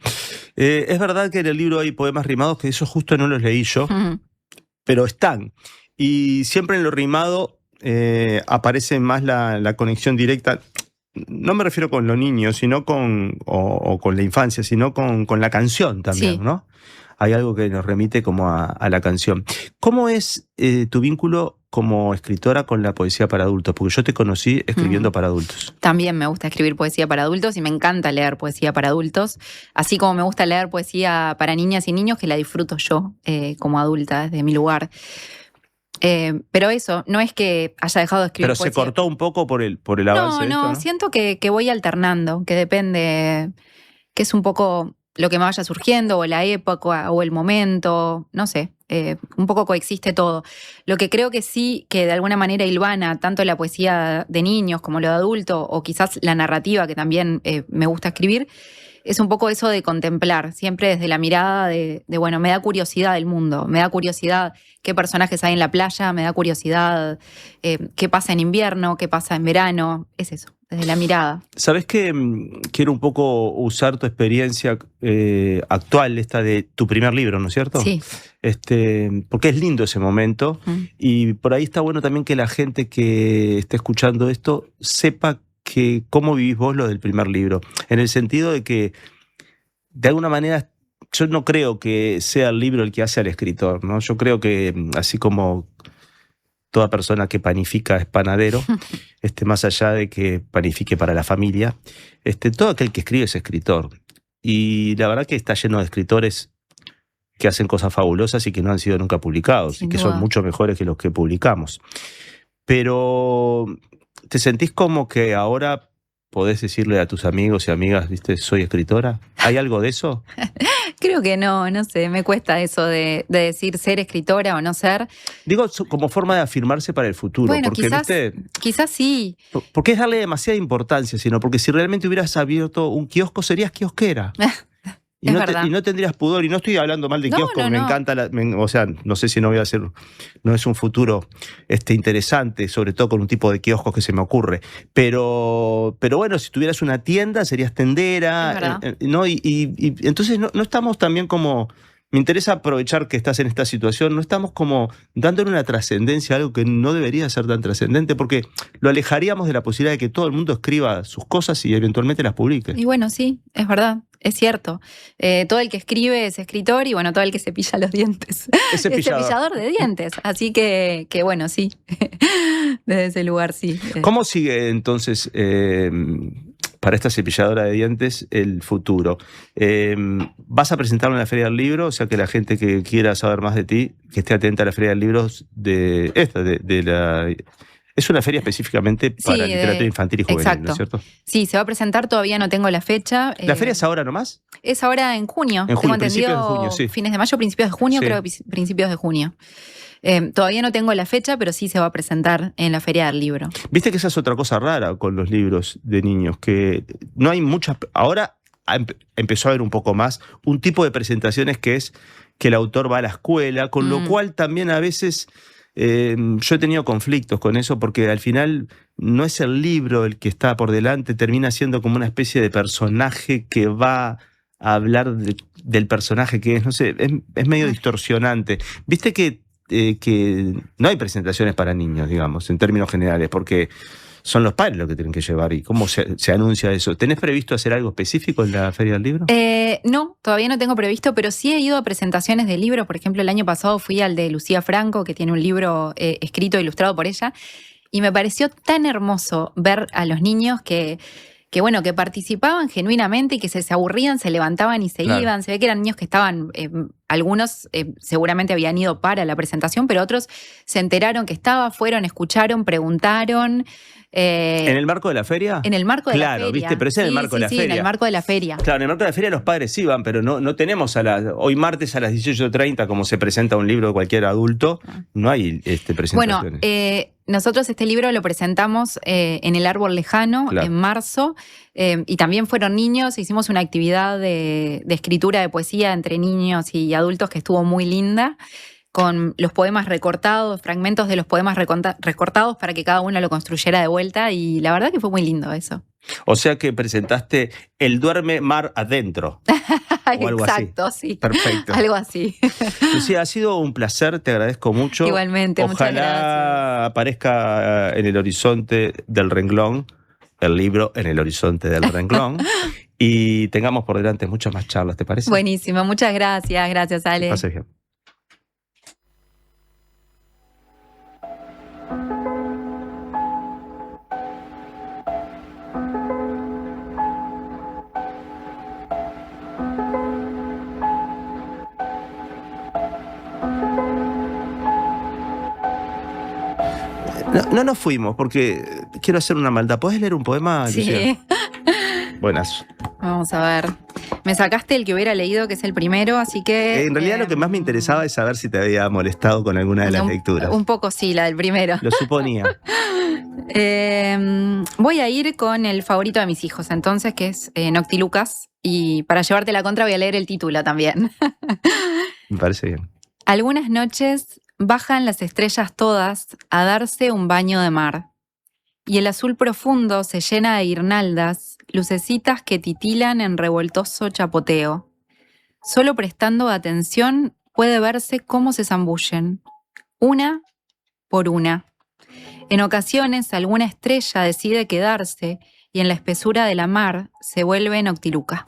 S4: Es verdad que en el libro hay poemas rimados que eso justo no los leí yo, pero están.
S2: Y siempre en lo rimado aparece más la conexión directa. No me refiero con los niños, sino con la infancia, sino con la canción también,
S5: Sí.
S2: ¿no? Hay algo que nos remite como a la canción. ¿Cómo es tu vínculo como escritora con la poesía para adultos? Porque yo te conocí escribiendo para adultos.
S5: También me gusta escribir poesía para adultos y me encanta leer poesía para adultos, así como me gusta leer poesía para niñas y niños, que la disfruto yo como adulta desde mi lugar. Pero eso, no es que haya dejado de escribir
S2: Pero
S5: poesía.
S2: se cortó un poco por el avance de esto, ¿no?
S5: Siento que voy alternando, que depende, que es un poco lo que me vaya surgiendo, o la época, o el momento, no sé, un poco coexiste todo. Lo que creo que sí, que de alguna manera hilvana tanto la poesía de niños como lo de adulto, o quizás la narrativa, que también me gusta escribir, es un poco eso de contemplar, siempre desde la mirada de, bueno, me da curiosidad el mundo, me da curiosidad qué personajes hay en la playa, me da curiosidad qué pasa en invierno, qué pasa en verano, es eso, desde la mirada.
S2: ¿Sabés que quiero un poco usar tu experiencia actual, esta de tu primer libro, ¿no es cierto?
S5: Sí.
S2: Porque es lindo ese momento y por ahí está bueno también que la gente que esté escuchando esto sepa que cómo vivís vos lo del primer libro, en el sentido de que de alguna manera yo no creo que sea el libro el que hace al escritor, ¿no? Yo creo que así como toda persona que panifica es panadero, más allá de que panifique para la familia, todo aquel que escribe es escritor. Y la verdad que está lleno de escritores que hacen cosas fabulosas y que no han sido nunca publicados,
S5: Sin
S2: y que
S5: duda.
S2: son mucho mejores que los que publicamos. Pero ¿te sentís como que ahora podés decirle a tus amigos y amigas, viste, soy escritora? ¿Hay algo de eso?
S5: Creo que no sé, me cuesta eso de decir ser escritora o no ser.
S2: Digo, como forma de afirmarse para el futuro.
S5: Bueno,
S2: porque, ¿viste?
S5: quizás sí.
S2: Porque es darle demasiada importancia, sino porque si realmente hubieras abierto un kiosco, serías kiosquera.
S5: Es verdad.
S2: Y no tendrías pudor, y no estoy hablando mal de kioscos, me encanta, o sea, no sé si no voy a hacer, no es un futuro interesante, sobre todo con un tipo de kioscos que se me ocurre, pero bueno, si tuvieras una tienda serías tendera, ¿no? Y entonces no estamos también como, me interesa aprovechar que estás en esta situación, no estamos como dándole una trascendencia a algo que no debería ser tan trascendente, porque lo alejaríamos de la posibilidad de que todo el mundo escriba sus cosas y eventualmente las publique.
S5: Y bueno, sí, es verdad. Es cierto. Todo el que escribe es escritor y bueno, todo el que cepilla los dientes
S2: es
S5: cepillador de dientes. Así que bueno, sí. Desde ese lugar sí.
S2: ¿Cómo sigue entonces para esta cepilladora de dientes el futuro? ¿Vas a presentarlo en la Feria del Libro? O sea que la gente que quiera saber más de ti, que esté atenta a la Feria del Libro es una feria específicamente para literatura infantil y juvenil,
S5: exacto.
S2: ¿no es cierto?
S5: Sí, se va a presentar, todavía no tengo la fecha.
S2: ¿La feria es ahora nomás?
S5: Es ahora en junio.
S2: En junio,
S5: tengo entendido,
S2: principios de junio, sí.
S5: Fines de mayo, principios de junio,
S2: Sí.
S5: creo que principios de junio. Todavía no tengo la fecha, pero sí se va a presentar en la Feria del Libro.
S2: Viste que esa es otra cosa rara con los libros de niños, que no hay muchas. Ahora empezó a haber un poco más un tipo de presentaciones que es que el autor va a la escuela, con lo cual también a veces yo he tenido conflictos con eso, porque al final no es el libro el que está por delante, termina siendo como una especie de personaje que va a hablar del personaje que es, no sé, es medio distorsionante. Viste que no hay presentaciones para niños, digamos, en términos generales, porque son los padres los que tienen que llevar. ¿Y cómo se anuncia eso? ¿Tenés previsto hacer algo específico en la Feria del Libro?
S5: No, todavía no tengo previsto, pero sí he ido a presentaciones de libros. Por ejemplo, el año pasado fui al de Lucía Franco, que tiene un libro escrito e ilustrado por ella, y me pareció tan hermoso ver a los niños que participaban genuinamente y que se aburrían, se levantaban y se iban. Se ve que eran niños que estaban, algunos seguramente habían ido para la presentación, pero otros se enteraron que estaba, fueron, escucharon, preguntaron.
S2: ¿En el marco de la feria?
S5: En el marco de la feria.
S2: Claro, ¿viste? Pero es en el marco de la feria.
S5: Sí, en el marco de la feria.
S2: Claro, en el marco de la feria los padres iban, pero no tenemos hoy martes a las 18:30, como se presenta un libro de cualquier adulto, no hay presentaciones.
S5: Bueno, nosotros este libro lo presentamos en el Árbol Lejano,
S2: Claro.
S5: en marzo, y también fueron niños, hicimos una actividad de escritura de poesía entre niños y adultos que estuvo muy linda, con los poemas recortados, fragmentos de los poemas recortados para que cada uno lo construyera de vuelta, y la verdad que fue muy lindo eso.
S4: O sea que presentaste El duerme mar adentro. O algo
S5: Exacto,
S4: así.
S5: sí.
S4: Perfecto.
S5: Algo así.
S4: Lucía, ha sido un placer, te agradezco mucho.
S5: Igualmente, muchas gracias.
S4: Ojalá aparezca en el horizonte del renglón, el libro En el horizonte del renglón, y tengamos por delante muchas más charlas, ¿te parece?
S5: Buenísimo, muchas gracias. Gracias, Ale.
S4: Que pases bien. No nos fuimos porque quiero hacer una maldad. ¿Podés leer un poema, Lucía?
S5: Sí.
S4: Buenas.
S5: Vamos a ver. Me sacaste el que hubiera leído, que es el primero, así que...
S4: En realidad lo que más me interesaba es saber si te había molestado con alguna de las lecturas.
S5: Un poco sí, la del primero.
S4: Lo suponía.
S5: Voy a ir con el favorito de mis hijos, entonces, que es Noctilucas. Y para llevarte la contra voy a leer el título también.
S4: Me parece bien.
S5: Algunas noches bajan las estrellas todas a darse un baño de mar. Y el azul profundo se llena de guirnaldas, lucecitas que titilan en revoltoso chapoteo. Solo prestando atención puede verse cómo se zambullen, una por una. En ocasiones alguna estrella decide quedarse y en la espesura de la mar se vuelve Noctiluca.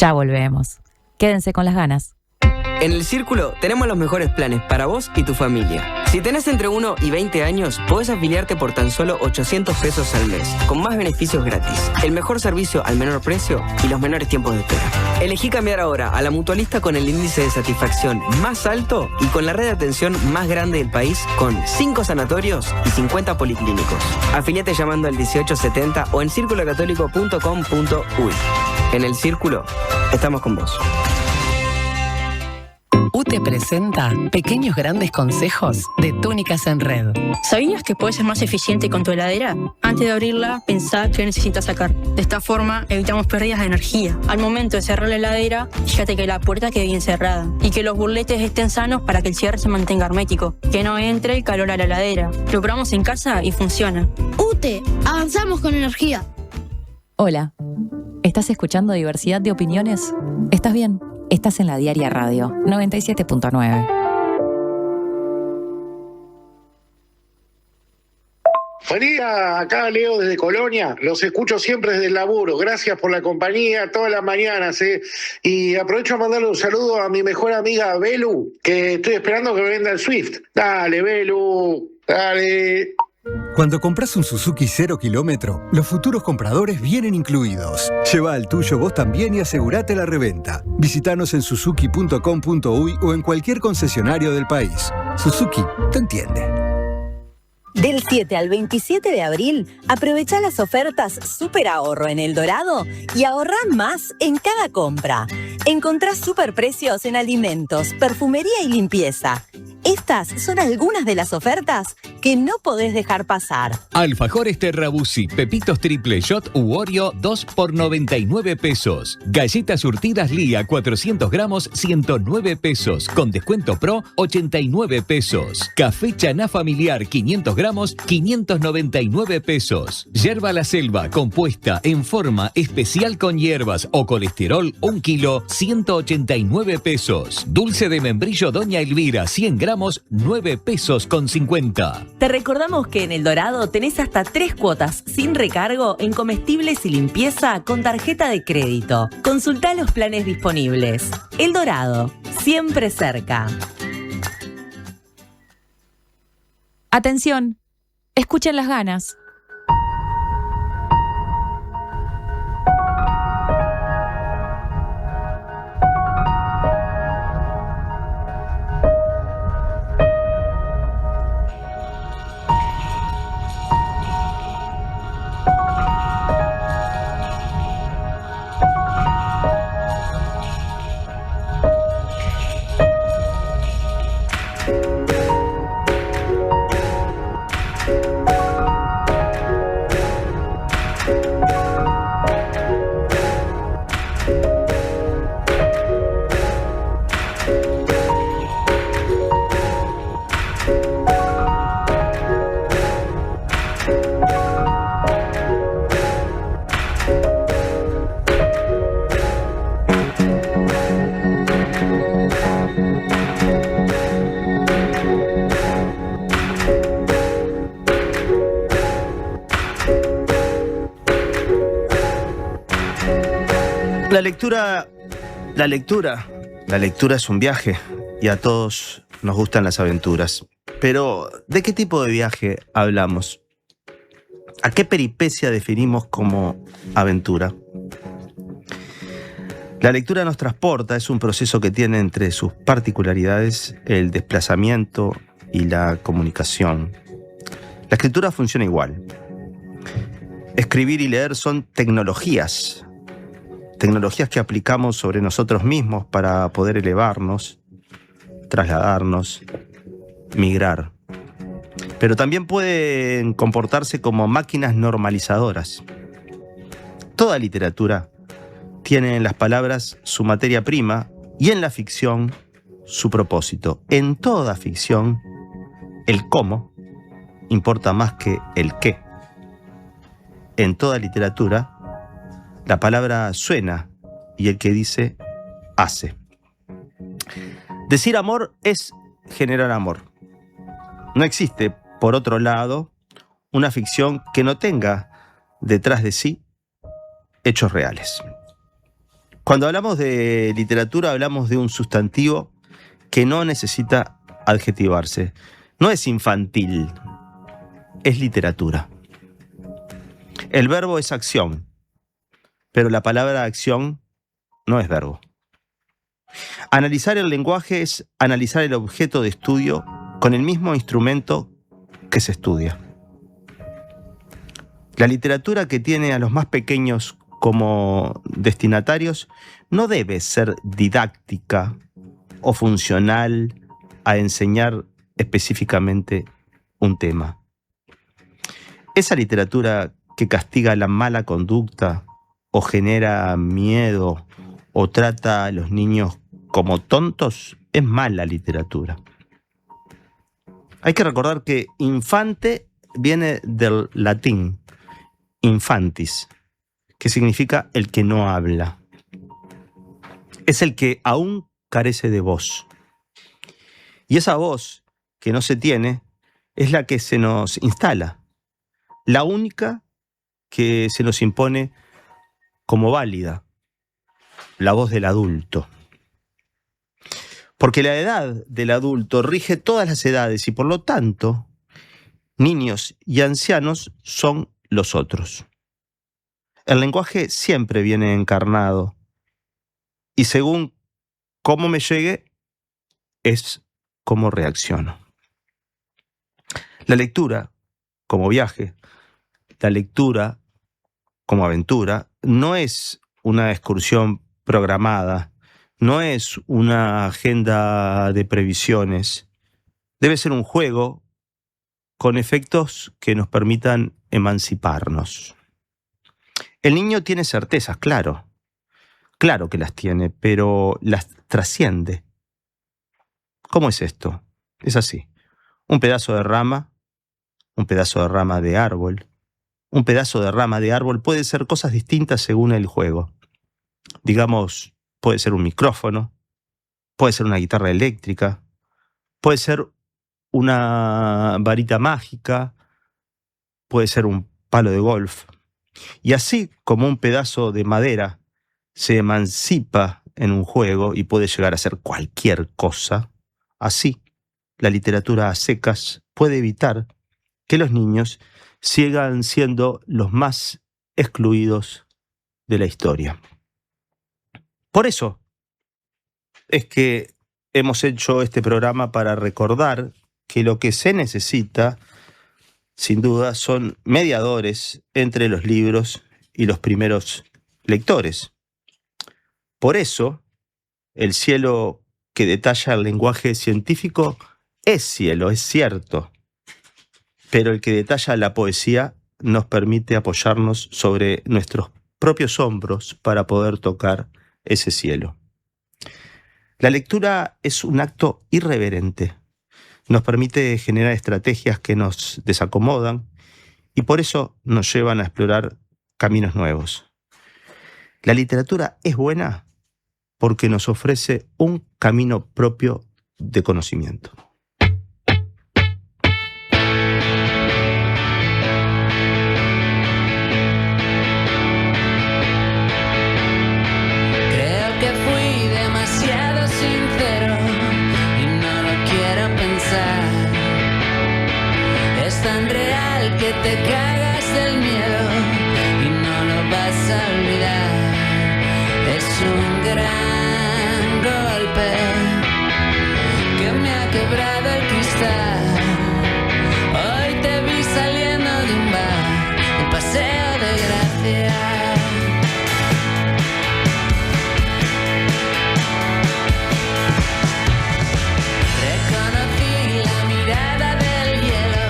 S1: Ya volvemos. Quédense con las ganas.
S6: En El Círculo tenemos los mejores planes para vos y tu familia. Si tenés entre 1 y 20 años, podés afiliarte por tan solo 800 pesos al mes, con más beneficios gratis, el mejor servicio al menor precio y los menores tiempos de espera. Elegí cambiar ahora a la Mutualista con el índice de satisfacción más alto y con la red de atención más grande del país, con 5 sanatorios y 50 policlínicos. Afiliate llamando al 1870 o en circulocatólico.com.uy. En El Círculo, estamos con vos.
S12: UTE presenta Pequeños Grandes Consejos de Túnicas en Red.
S16: ¿Sabías que puedes ser más eficiente con tu heladera? Antes de abrirla, pensá qué necesitas sacar. De esta forma, evitamos pérdidas de energía. Al momento de cerrar la heladera, fíjate que la puerta quede bien cerrada y que los burletes estén sanos para que el cierre se mantenga hermético. Que no entre el calor a la heladera. Lo probamos en casa y funciona.
S17: UTE, avanzamos con energía.
S1: Hola. ¿Estás escuchando Diversidad de Opiniones? ¿Estás bien? Estás en la Diaria Radio 97.9.
S18: Buen día, acá Leo desde Colonia, los escucho siempre desde el laburo, gracias por la compañía todas las mañanas, y aprovecho a mandarle un saludo a mi mejor amiga Belu, que estoy esperando que me venda el Swift. Dale, Belu, dale.
S25: Cuando compras un Suzuki 0 kilómetro, los futuros compradores vienen incluidos. Lleva al tuyo vos también y asegurate la reventa. Visítanos en suzuki.com.uy o en cualquier concesionario del país. Suzuki te entiende.
S26: Del 7 al 27 de abril, aprovecha las ofertas Super Ahorro en El Dorado y ahorrá más en cada compra. Encontrá superprecios en alimentos, perfumería y limpieza. Estas son algunas de las ofertas que no podés dejar pasar.
S3: Alfajores Terrabusi, Pepitos Triple Shot u Oreo, 2 por 99 pesos. Galletas surtidas Lía, 400 gramos, 109 pesos. Con descuento pro, 89 pesos. Café Chaná Familiar, 500 gramos, 599 pesos. Yerba La Selva, compuesta en forma especial con hierbas o colesterol, 1 kilo, 189 pesos. Dulce de membrillo Doña Elvira, 100 gramos, 9 pesos con 50.
S15: Te recordamos que en El Dorado tenés hasta 3 cuotas sin recargo en comestibles y limpieza con tarjeta de crédito. Consultá los planes disponibles. El Dorado, siempre cerca.
S1: Atención, escuchen las ganas.
S2: La lectura es un viaje y a todos nos gustan las aventuras. Pero, ¿de qué tipo de viaje hablamos? ¿A qué peripecia definimos como aventura? La lectura nos transporta, es un proceso que tiene entre sus particularidades el desplazamiento y la comunicación. La escritura funciona igual. Escribir y leer son tecnologías que aplicamos sobre nosotros mismos para poder elevarnos, trasladarnos, migrar. Pero también pueden comportarse como máquinas normalizadoras. Toda literatura tiene en las palabras su materia prima y en la ficción su propósito. En toda ficción, el cómo importa más que el qué. En toda literatura, la palabra suena y el que dice, hace. Decir amor es generar amor. No existe, por otro lado, una ficción que no tenga detrás de sí hechos reales. Cuando hablamos de literatura, hablamos de un sustantivo que no necesita adjetivarse. No es infantil, es literatura. El verbo es acción, pero la palabra acción no es verbo. Analizar el lenguaje es analizar el objeto de estudio con el mismo instrumento que se estudia. La literatura que tiene a los más pequeños como destinatarios no debe ser didáctica o funcional a enseñar específicamente un tema. Esa literatura que castiga la mala conducta o genera miedo o trata a los niños como tontos es mala literatura. Hay que recordar que infante viene del latín infantis, que significa el que no habla. Es el que aún carece de voz. Y esa voz que no se tiene es la que se nos instala, la única que se nos impone como válida, la voz del adulto. Porque la edad del adulto rige todas las edades y por lo tanto, niños y ancianos son los otros. El lenguaje siempre viene encarnado y según cómo me llegue, es cómo reacciono. La lectura como viaje, la lectura como aventura, no es una excursión programada, no es una agenda de previsiones,
S4: debe ser un juego con efectos que nos permitan emanciparnos. El niño tiene certezas, claro que las tiene, pero las trasciende. ¿Cómo es esto? Es así. Un pedazo de rama de árbol. Un pedazo de rama de árbol puede ser cosas distintas según el juego. Digamos, puede ser un micrófono, puede ser una guitarra eléctrica, puede ser una varita mágica, puede ser un palo de golf. Y así como un pedazo de madera se emancipa en un juego y puede llegar a ser cualquier cosa, así la literatura a secas puede evitar que los niños sigan siendo los más excluidos de la historia. Por eso es que hemos hecho este programa para recordar que lo que se necesita, sin duda, son mediadores entre los libros y los primeros lectores. Por eso, el cielo que detalla el lenguaje científico es cielo, es cierto, pero el que detalla la poesía nos permite apoyarnos sobre nuestros propios hombros para poder tocar ese cielo. La lectura es un acto irreverente. Nos permite generar estrategias que nos desacomodan y por eso nos llevan a explorar caminos nuevos. La literatura es buena porque nos ofrece un camino propio de conocimiento.
S13: Creo que fui demasiado sincero y no lo quiero pensar. Es tan real que te cagas del miedo y no lo vas a olvidar. Es un gran golpe que me ha quebrado el cristal. Hoy te vi saliendo de un bar, el paseo de Gracia. Reconocí la mirada del hielo,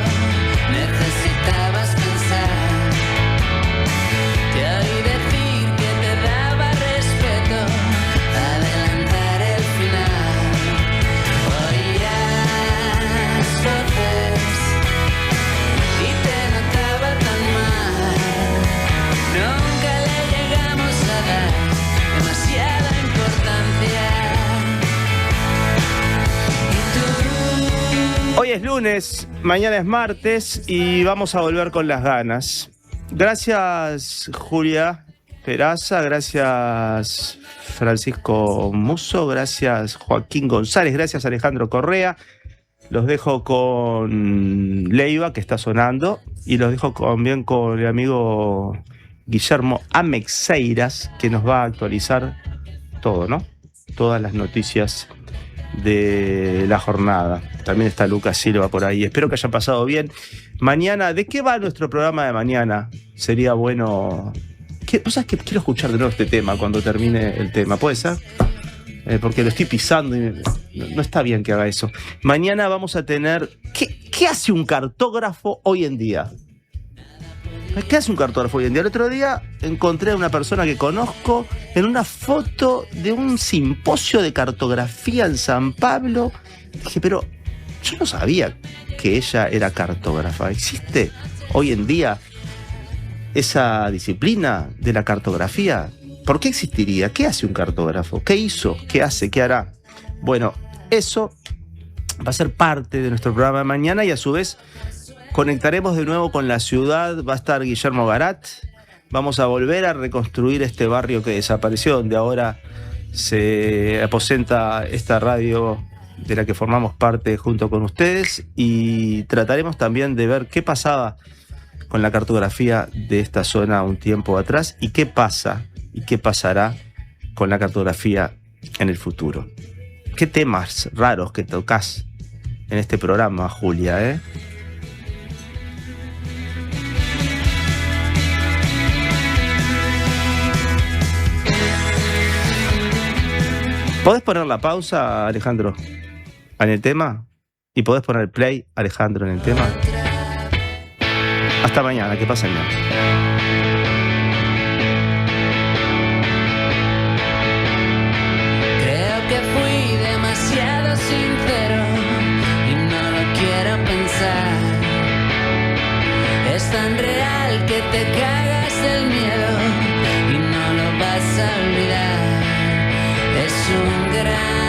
S13: necesitabas pensar. Te oí decir que te daba respeto, adelantar el final. Oías voces y te notaba tan mal. Nunca le llegamos a dar demasiada importancia.
S4: Hoy es lunes, mañana es martes y vamos a volver con las ganas. Gracias Julia Peraza, gracias Francisco Musso, gracias Joaquín González, gracias Alejandro Correa. Los dejo con Leiva, que está sonando, y los dejo también con el amigo Guillermo Amexeiras, que nos va a actualizar todo, ¿no? Todas las noticias de la jornada. También está Lucas Silva por ahí. Espero que hayan pasado bien. Mañana, ¿de qué va nuestro programa de mañana? Sería bueno... ¿Vos sabés que quiero escuchar de nuevo este tema cuando termine el tema? ¿Puede ser? Porque lo estoy pisando y no está bien que haga eso. Mañana vamos a tener... ¿Qué hace un cartógrafo hoy en día? ¿Qué hace un cartógrafo hoy en día? El otro día encontré a una persona que conozco en una foto de un simposio de cartografía en San Pablo. Dije, pero yo no sabía que ella era cartógrafa. ¿Existe hoy en día esa disciplina de la cartografía? ¿Por qué existiría? ¿Qué hace un cartógrafo? ¿Qué hizo? ¿Qué hace? ¿Qué hará? Bueno, eso va a ser parte de nuestro programa de mañana y a su vez conectaremos de nuevo con la ciudad. Va a estar Guillermo Garat. Vamos a volver a reconstruir este barrio que desapareció, donde ahora se aposenta esta radio de la que formamos parte junto con ustedes, y trataremos también de ver qué pasaba con la cartografía de esta zona un tiempo atrás y qué pasa y qué pasará con la cartografía en el futuro. Qué temas raros que tocas en este programa, Julia, ¿eh? ¿Podés poner la pausa, Alejandro, en el tema? ¿Y podés poner play, Alejandro, en el tema? Hasta mañana, que pasen bien.
S13: Creo que fui demasiado sincero y no lo quiero pensar. Es tan real que te cagas del miedo y no lo vas a olvidar. Es un gran